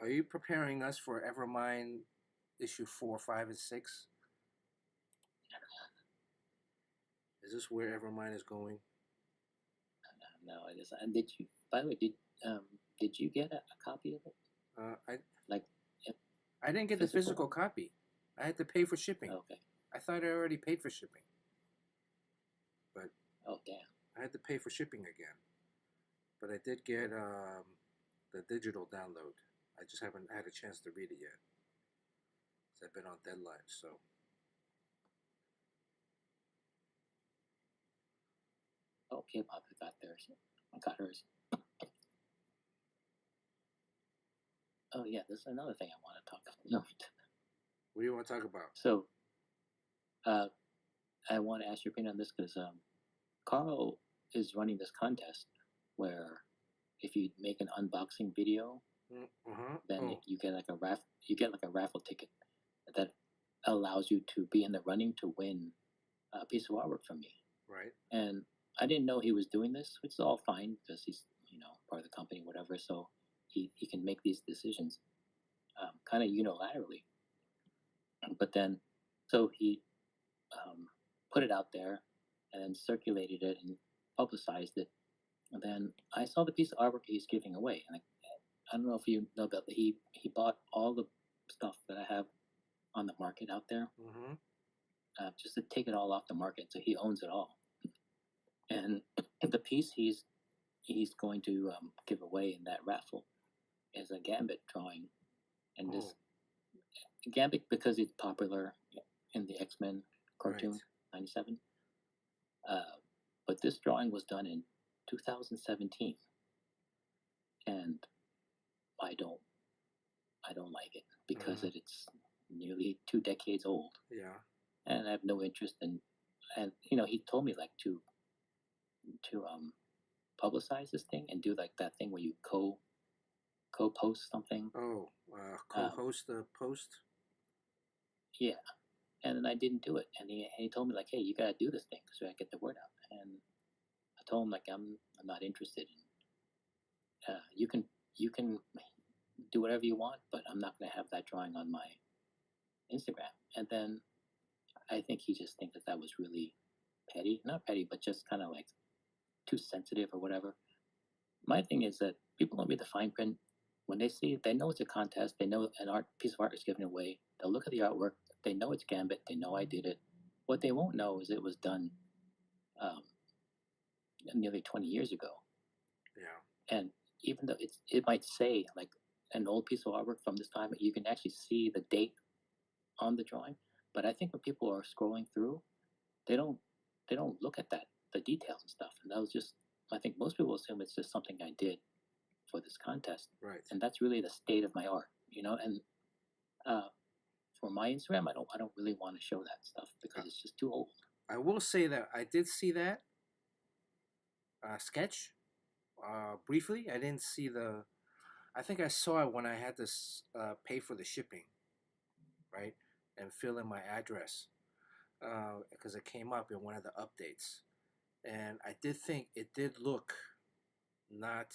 Are you preparing us for Evermind issue 4, 5, and 6? Is this where Evermind is going? No, it is. And did you? By the way, did you get a copy of it? I didn't get the physical copy. I had to pay for shipping. Okay. I thought I already paid for shipping. But oh damn! I had to pay for shipping again. But I did get the digital download. I just haven't had a chance to read it yet. So I've been on deadline. So. Okay, Bob, I got theirs. I got hers. Oh yeah, this is another thing I want to talk about. No. What do you want to talk about? So, I want to ask your opinion on this because Carl is running this contest where if you make an unboxing video, then you get like a raffle ticket that allows you to be in the running to win a piece of artwork from me. Right. And I didn't know he was doing this, which is all fine because he's part of the company, whatever. So he can make these decisions kind of unilaterally. But then, so he put it out there and then circulated it and publicized it. And then I saw the piece of artwork he's giving away, and I don't know if you know that he bought all the stuff that I have on the market out there, just to take it all off the market, so he owns it all. And the piece he's going to give away in that raffle is a Gambit drawing, and this Gambit, because it's popular in the X-Men cartoon, '97. But this drawing was done in 2017, and I don't like it because it's nearly 2 decades old. Yeah. And I have no interest in, and he told me like to publicize this thing and do like that thing where you co-post something. Co-host the post. Yeah, and then I didn't do it, and he told me like, hey, you gotta do this thing so I get the word out. And I told him like I'm not interested in. You can do whatever you want, but I'm not gonna have that drawing on my Instagram. And then I think he just thinks that was really petty, not petty, but just kind of like too sensitive or whatever. My thing is that people don't read the fine print. When they see it, they know it's a contest. They know an piece of art is given away. They'll look at the artwork. They know it's Gambit. They know I did it. What they won't know is it was done nearly 20 years ago. Yeah. And even though it might say like an old piece of artwork from this time, you can actually see the date on the drawing. But I think when people are scrolling through, they don't look at the details and stuff. And that was just, I think most people assume it's just something I did for this contest. Right. And that's really the state of my art, and for my Instagram, I don't really want to show that stuff because it's just too old. I will say that I did see that sketch briefly. I didn't see I think I saw it when I had to pay for the shipping, right, and fill in my address because it came up in one of the updates, and I did think it did look not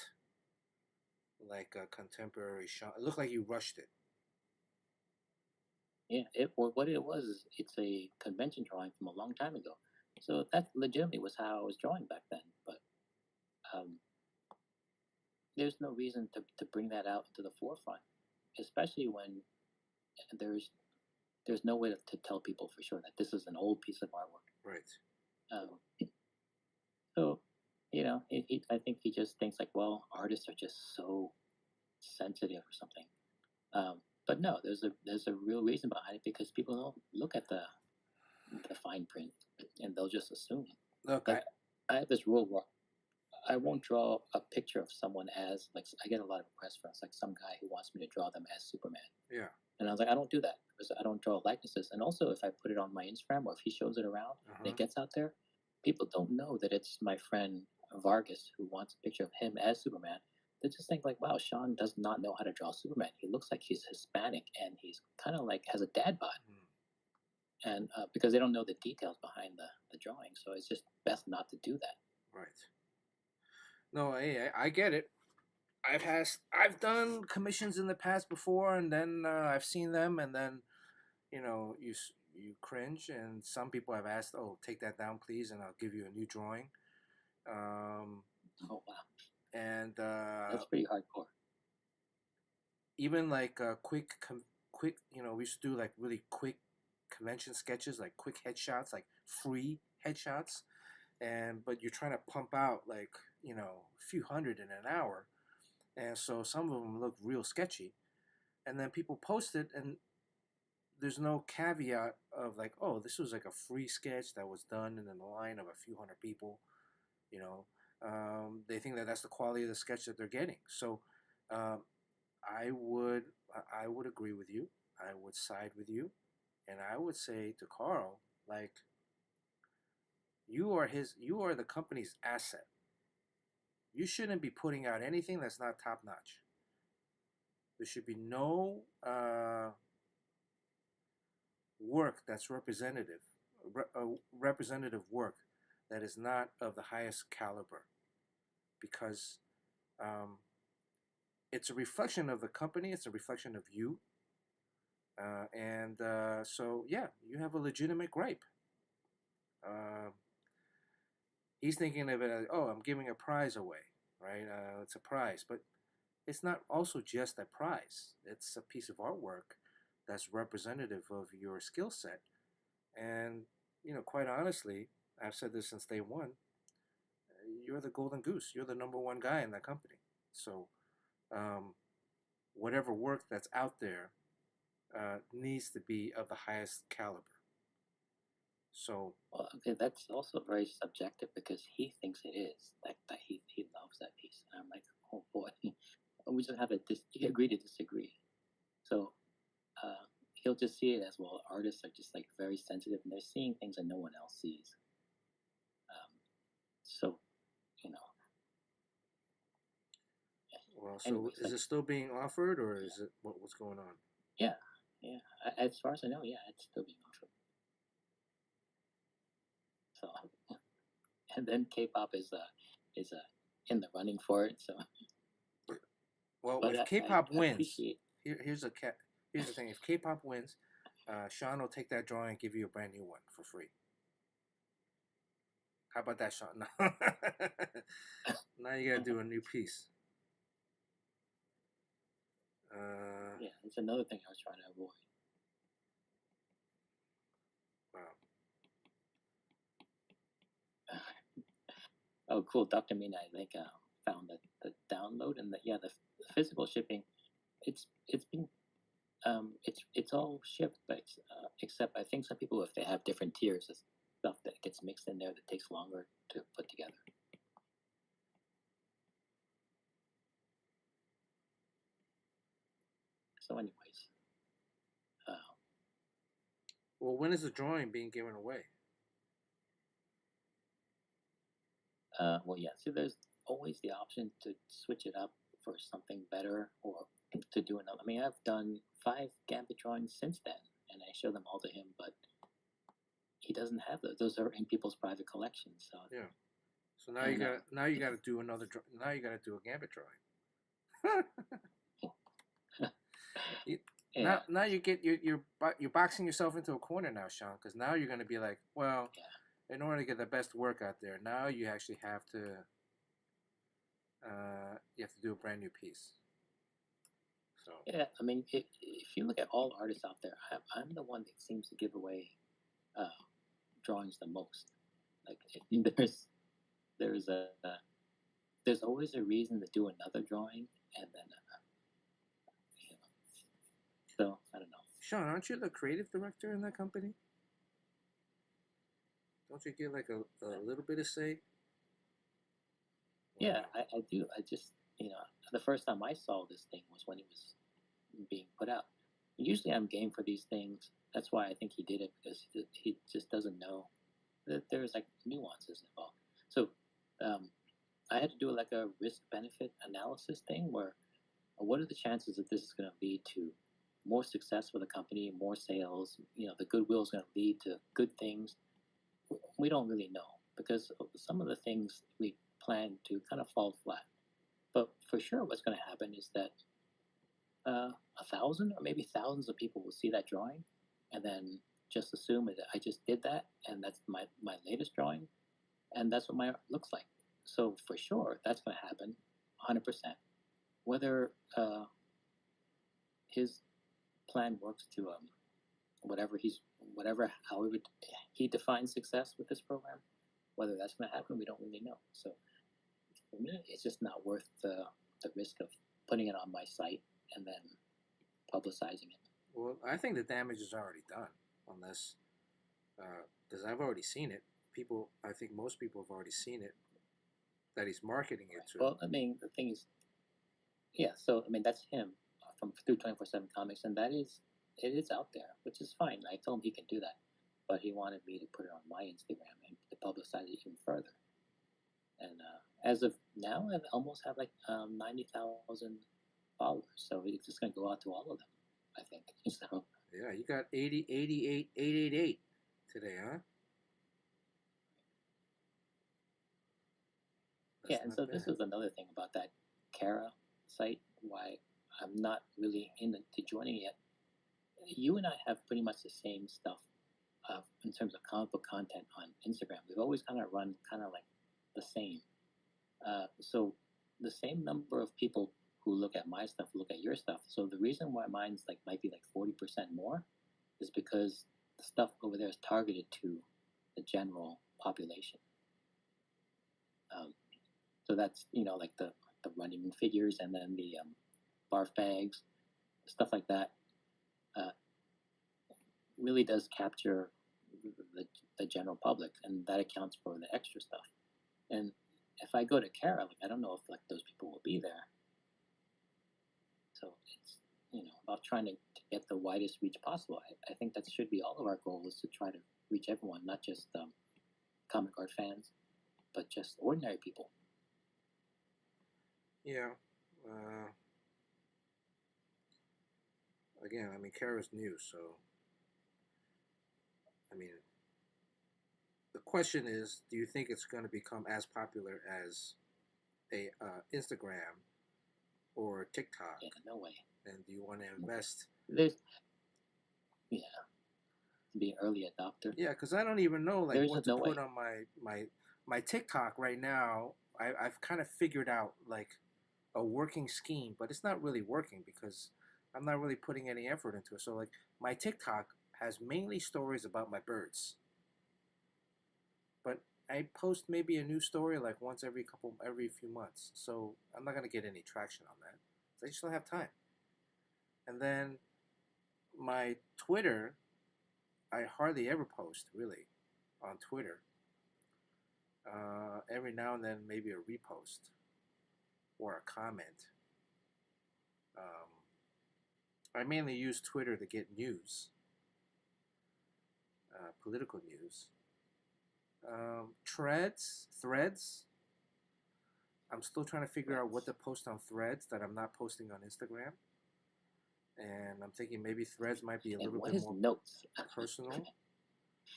like a contemporary shot. It looked like you rushed it. Yeah, what it was is it's a convention drawing from a long time ago. So that legitimately was how I was drawing back then. But there's no reason to bring that out to the forefront, especially when there's no way to tell people for sure that this is an old piece of artwork. Right. So I think he just thinks like, well, artists are just so sensitive or something. But no, there's a real reason behind it because people don't look at the fine print and they'll just assume. Look, Like I have this rule where I won't draw a picture of someone as like I get a lot of requests from like some guy who wants me to draw them as Superman. Yeah. And I was like, I don't do that because I don't draw likenesses. And also, if I put it on my Instagram or if he shows it around and it gets out there, people don't know that it's my friend Vargas who wants a picture of him as Superman. They just think like, wow, Sean does not know how to draw Superman. He looks like he's Hispanic and he's kind of like has a dad bod. And because they don't know the details behind the drawing, so it's just best not to do that. Right. No, I get it. I've done commissions in the past before, and then I've seen them, and then you cringe, and some people have asked, "Oh, take that down, please, and I'll give you a new drawing." Oh wow! And that's pretty hardcore. Even like quick, we used to do like really quick convention sketches, like quick headshots, like free headshots, but you're trying to pump out like a few hundred in an hour. And so some of them look real sketchy. And then people post it, and there's no caveat of like, oh, this was like a free sketch that was done in the line of a few hundred people. They think that that's the quality of the sketch that they're getting. So I would agree with you. I would side with you. And I would say to Carl, like, you are the company's asset. You shouldn't be putting out anything that's not top notch. There should be no work that's representative work that is not of the highest caliber, because it's a reflection of the company. It's a reflection of you. So yeah, you have a legitimate gripe. He's thinking of it as, oh, I'm giving a prize away, right? It's a prize, but it's not also just a prize. It's a piece of artwork that's representative of your skill set. And, quite honestly, I've said this since day one, you're the golden goose. You're the number one guy in that company. So whatever work that's out there needs to be of the highest caliber. So, well, okay, that's also very subjective because he thinks it is that he loves that piece, and I'm like, oh boy, we just have to agree to disagree. So he'll just see it as, well, artists are just like very sensitive and they're seeing things that no one else sees. So, Well, so anyways, is it still being offered, or is it what's going on? Yeah. As far as I know, yeah, it's still being offered. So, and then K-pop is in the running for it. So, well, if K-pop wins, here's the thing: if K-pop wins, Sean will take that drawing and give you a brand new one for free. How about that, Sean? No. Now you gotta do a new piece. Yeah, it's another thing I was trying to avoid. Wow. Oh, cool. Dr. Mina, I think, found the download and the physical shipping. It's been it's all shipped, but except I think some people, if they have different tiers of stuff that gets mixed in there that takes longer to put together. So, anyways. Well, when is the drawing being given away? Well, yeah. So there's always the option to switch it up for something better or to do another. I mean, I've done 5 Gambit drawings since then, and I show them all to him, but he doesn't have those. Those are in people's private collections. So yeah. So now you got to do another. Now you got to do a Gambit drawing. Yeah. Now you get you're boxing yourself into a corner now, Sean, because now you're going to be like, well, in order to get the best work out there, now you actually have to do a brand new piece. So yeah, I mean, if you look at all artists out there, I'm the one that seems to give away drawings the most. Like there's a there's always a reason to do another drawing, and then you know, so I don't know. Sean, aren't you the creative director in that company? Don't you get like a little bit of say? Yeah, I do. I just the first time I saw this thing was when it was being put out. Usually, I'm game for these things. That's why I think he did it, because he just doesn't know that there's like nuances involved. So I had to do like a risk benefit analysis thing where what are the chances that this is going to lead to more success for the company, more sales? The goodwill is going to lead to good things. We don't really know, because some of the things we plan to kind of fall flat. But for sure, what's going to happen is that 1,000 or maybe thousands of people will see that drawing, and then just assume that I just did that, and that's my latest drawing, and that's what my art looks like. So for sure, that's going to happen, 100%. Whether his plan works to however he defines success with this program, whether that's going to happen, we don't really know. So for me, it's just not worth the risk of putting it on my site and then publicizing it. Well, I think the damage is already done on this, because I've already seen it. I think most people have already seen it, that he's marketing it to. Well, I mean, the thing is, yeah, so, I mean, that's him from through 24/7 Comics, and it is out there, which is fine. I told him he can do that, but he wanted me to put it on my Instagram and to publicize it even further. And as of now, I almost have like 90,000 followers, so it's just going to go out to all of them, I think. So yeah, you got 888 today, huh? yeah, and so this is another thing about that Kara site, why I'm not really into joining yet. You and I have pretty much the same stuff in terms of comic book content on Instagram. We've always kind of run kind of like the same. So the same number of people who look at my stuff look at your stuff. So the reason why mine's like might be like 40% more is because the stuff over there is targeted to the general population. So that's like the running figures, and then the barf bags, stuff like that. Really does capture the general public, and that accounts for the extra stuff. And if I go to Kara, I don't know if those people will be there. So it's about trying to get the widest reach possible. I think that should be all of our goal, is to try to reach everyone, not just comic art fans, but just ordinary people. Yeah. Again, I mean, Kara's new, so I mean, the question is, do you think it's going to become as popular as a Instagram or TikTok? Yeah, no way. And do you want to invest? Be an early adopter. Yeah, because I don't even know what to put on my TikTok right now. I've kind of figured out like a working scheme, but it's not really working because I'm not really putting any effort into it. So like my TikTok has mainly stories about my birds, but I post maybe a new story like once every few months. So I'm not gonna get any traction on that. So I just don't have time. And then my Twitter, I hardly ever post really on Twitter. Every now and then maybe a repost or a comment. I mainly use Twitter to get news, political news. Threads. I'm still trying to figure out what to post on Threads that I'm not posting on Instagram. And I'm thinking maybe Threads might be a little bit more notes? Personal.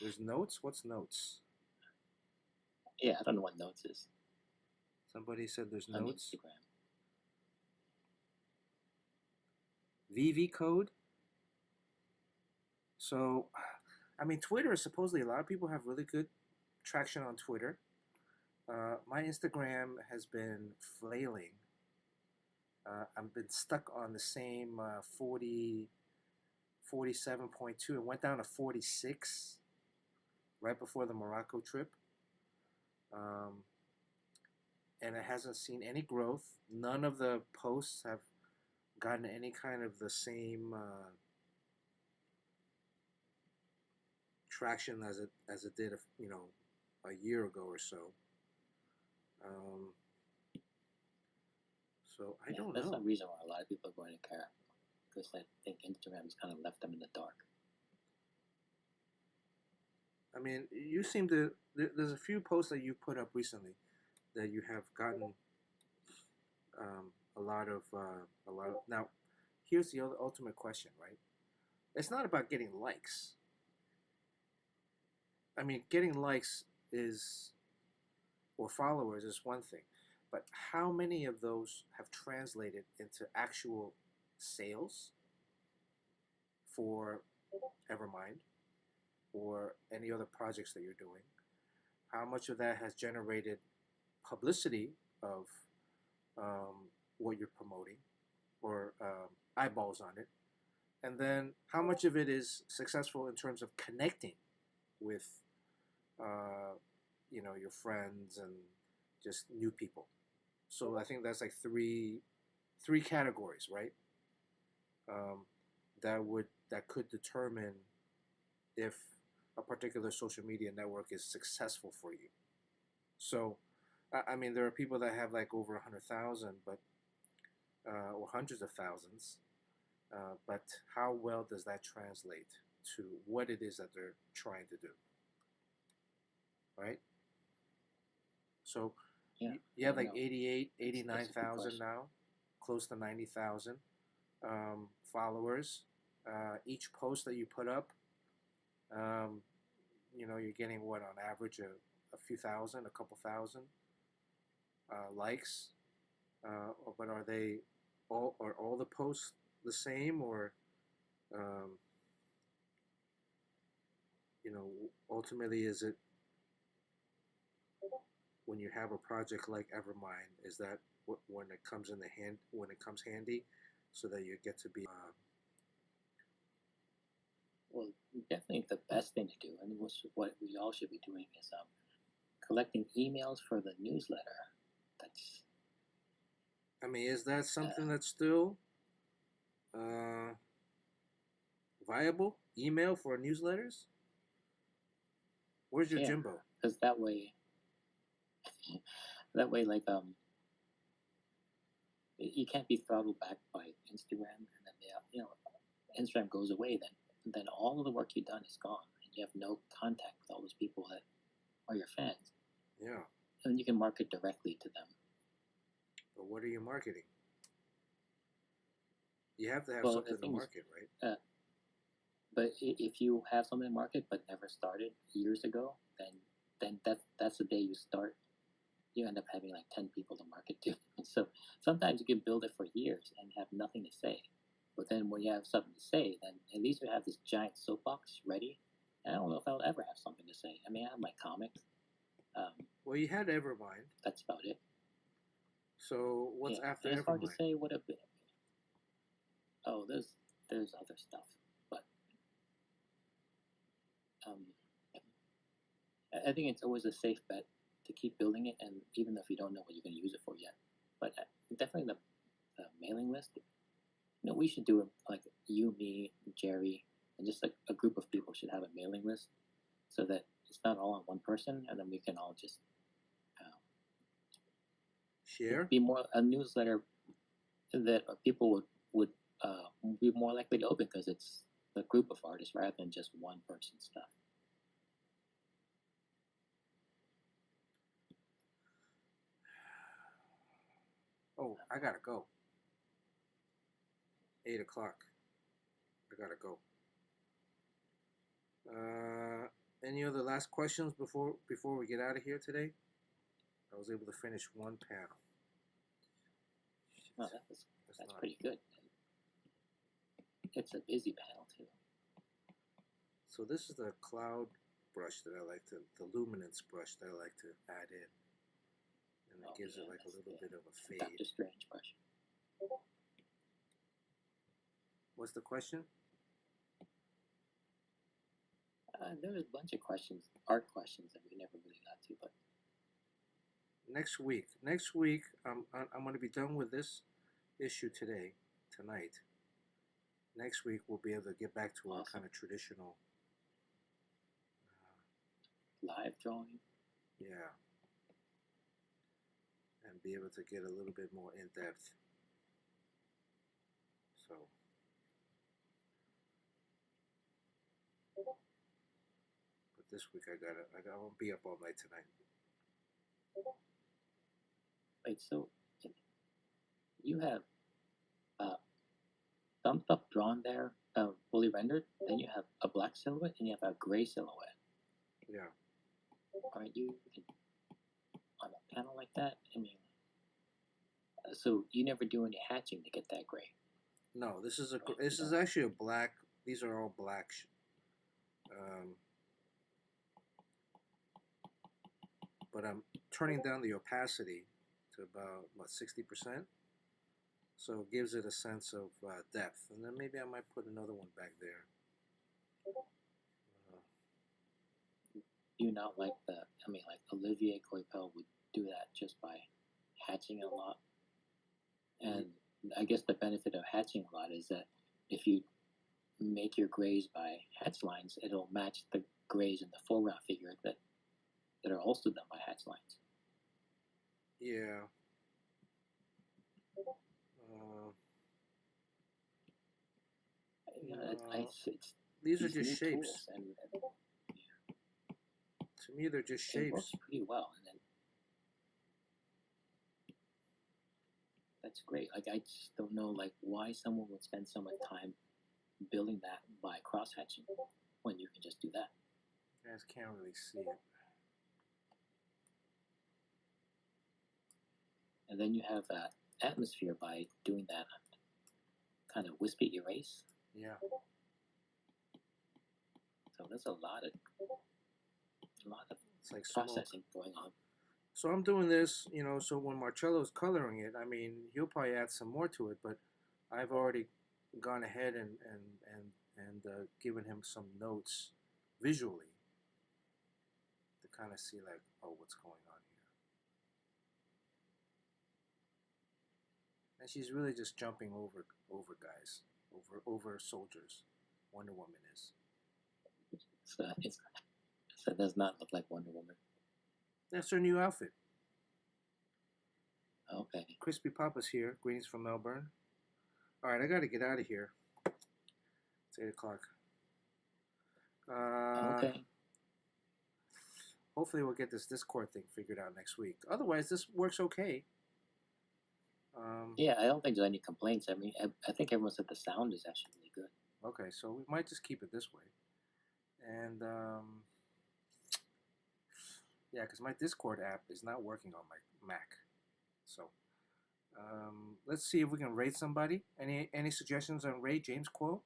There's notes? What's notes? Yeah, I don't know what notes is. Somebody said there's on notes. Instagram. VV code. So, I mean, Twitter is supposedly, a lot of people have really good traction on Twitter. My Instagram has been flailing. I've been stuck on the same 47.2. It went down to 46 right before the Morocco trip. and it hasn't seen any growth. None of the posts have gotten any kind of the same traction as it did, a year ago or so. Um, so I don't That's know. the reason why a lot of people are going to care, because I think Instagram's kind of left them in the dark. I mean, you seem to. There's a few posts that you put up recently that you have gotten a lot of. Now, here's the ultimate question, right? It's not about getting likes. I mean, getting likes or followers is one thing, but how many of those have translated into actual sales for Evermind or any other projects that you're doing? How much of that has generated publicity of what you're promoting or eyeballs on it? And then how much of it is successful in terms of connecting with your friends and just new people? So I think that's like three categories, right? That could determine if a particular social media network is successful for you. So, I mean, there are people that have like over 100,000, but or hundreds of thousands. But how well does that translate to what it is that they're trying to do? Right? So you have like 88, 89,000 now, close to 90,000 followers. Each post that you put up, you're getting what on average a few thousand, a couple thousand likes. But are all the posts the same, or ultimately is it when you have a project like Evermind, is that when it comes handy, so that you get to be well, definitely the best thing to do, and what we all should be doing, is collecting emails for the newsletter. That's. I mean, is that something that's still viable? Email for newsletters? Where's your Jimbo? Because that way, like you can't be throttled back by Instagram, and then Instagram goes away. Then all of the work you've done is gone, and you have no contact with all those people that are your fans. Yeah. And you can market directly to them. But what are you marketing? You have to have something to market, right? But if you have something to market but never started years ago, then that's the day you start. You end up having like 10 people to market to. So sometimes you can build it for years and have nothing to say. But then when you have something to say, then at least you have this giant soapbox ready. And I don't know if I'll ever have something to say. I mean, I have my comic. Well, you had Evermind. That's about it. So what's after Evermind? It's hard to say what a bit. Oh, there's other stuff, but I think it's always a safe bet to keep building it, and even if you don't know what you're going to use it for yet. But definitely the mailing list. We should do it like you, me, Jerry, and just like a group of people should have a mailing list, so that it's not all on one person, and then we can all just share. Be more a newsletter that people would be more likely to open because it's a group of artists rather than just one person's stuff. Oh, I gotta go. 8 o'clock. I gotta go. Any other last questions before we get out of here today? I was able to finish one panel. Oh, that's pretty good. It's a busy panel too. So this is the cloud brush that I like the luminance brush that I like to add in. And it gives it like a little bit of a fade. Dr. Strange brush. What's the question? There was a bunch of questions, art questions that we never really got to, but Next week, I'm going to be done with this issue tonight. Next week we'll be able to get back to our Awesome. kind of traditional, Live drawing. yeah, and be able to get a little bit more in depth. So, but this week I won't be up all night tonight. Wait, so you have some stuff drawn there, fully rendered. Then you have a black silhouette, and you have a gray silhouette. Yeah. All right, you can, on a panel like that. I mean, so you never do any hatching to get that gray. No, this is actually a black. These are all black. But I'm turning down the opacity to about 60%, so it gives it a sense of depth. And then maybe I might put another one back there. You not like the? I mean, like Olivier Coipel would do that just by hatching a lot. And I guess the benefit of hatching a lot is that if you make your grays by hatch lines, it'll match the grays in the foreground figure that are also done by hatch lines. Yeah. These are just shapes. And to me, they're just it shapes. works pretty well. And then that's great. Like I just don't know like why someone would spend so much time building that by cross hatching when you can just do that. You guys can't really see it. And then you have atmosphere by doing that kind of wispy erase. Yeah. So there's a lot of it's like processing smoke going on. So I'm doing this, so when Marcello's coloring it, I mean, he'll probably add some more to it, but I've already gone ahead and given him some notes visually to kind of see like, oh, what's going on here. And she's really just jumping over guys, over soldiers. Wonder Woman is. So it does not look like Wonder Woman. That's her new outfit. Okay. Crispy Papa's here. Greetings from Melbourne. All right, I got to get out of here. It's 8 o'clock. Okay. Hopefully we'll get this Discord thing figured out next week. Otherwise, this works okay. Yeah, I don't think there's any complaints. I mean, I think everyone said the sound is actually really good. Okay, so we might just keep it this way. And, yeah, because my Discord app is not working on my Mac. So, let's see if we can raid somebody. Any suggestions on raid? James Quo?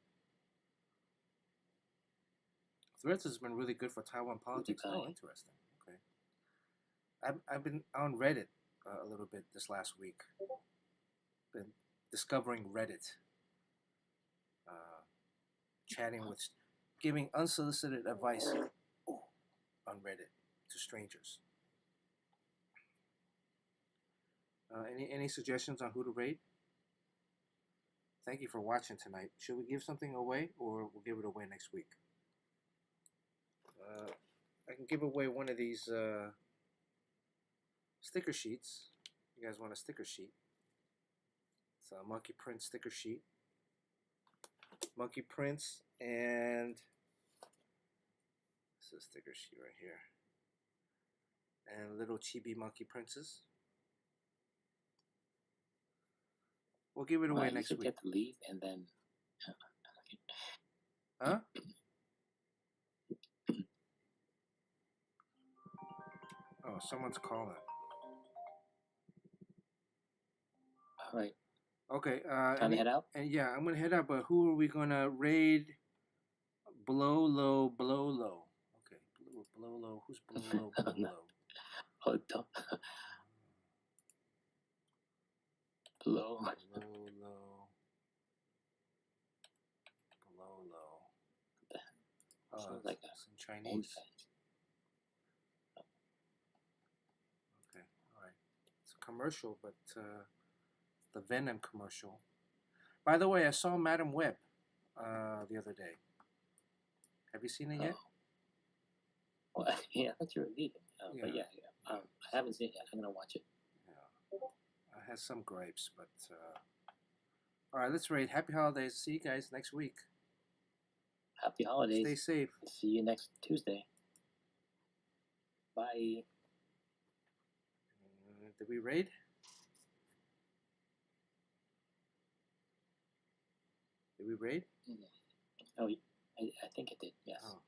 Threads has been really good for Taiwan politics. Oh, interesting. Okay. I've been on Reddit a little bit this last week. Been discovering Reddit. Chatting with, giving unsolicited advice on Reddit to strangers. Any suggestions on who to raid? Thank you for watching tonight. Should we give something away, or we'll give it away next week? I can give away one of these sticker sheets. You guys want a sticker sheet? It's a monkey print sticker sheet. Monkey prints, and this is a sticker sheet right here. And little chibi monkey princes. We'll give it away next week. Get to leave and then. Huh? Oh, someone's calling. All right. Okay. Time to head out? And yeah, I'm gonna head out. But who are we gonna raid? Blow low, blow low. Okay, blow low. Who's blow low, blow low? Oh, don't. Blow. Blow low. Blow low. Sounds like it's in Chinese. Okay, all right. commercial, but the Venom commercial. By the way, I saw Madam Web the other day. Have you seen it yet? Well, yeah, I thought you were leaving. Yeah. But yeah, I haven't seen it yet. I'm gonna watch it. Yeah. I has some gripes, but all right, let's rate. Happy holidays. See you guys next week. Happy holidays. Stay safe. See you next Tuesday. Bye. Did we raid? Did we raid? Oh, I think it did. Yes. Oh.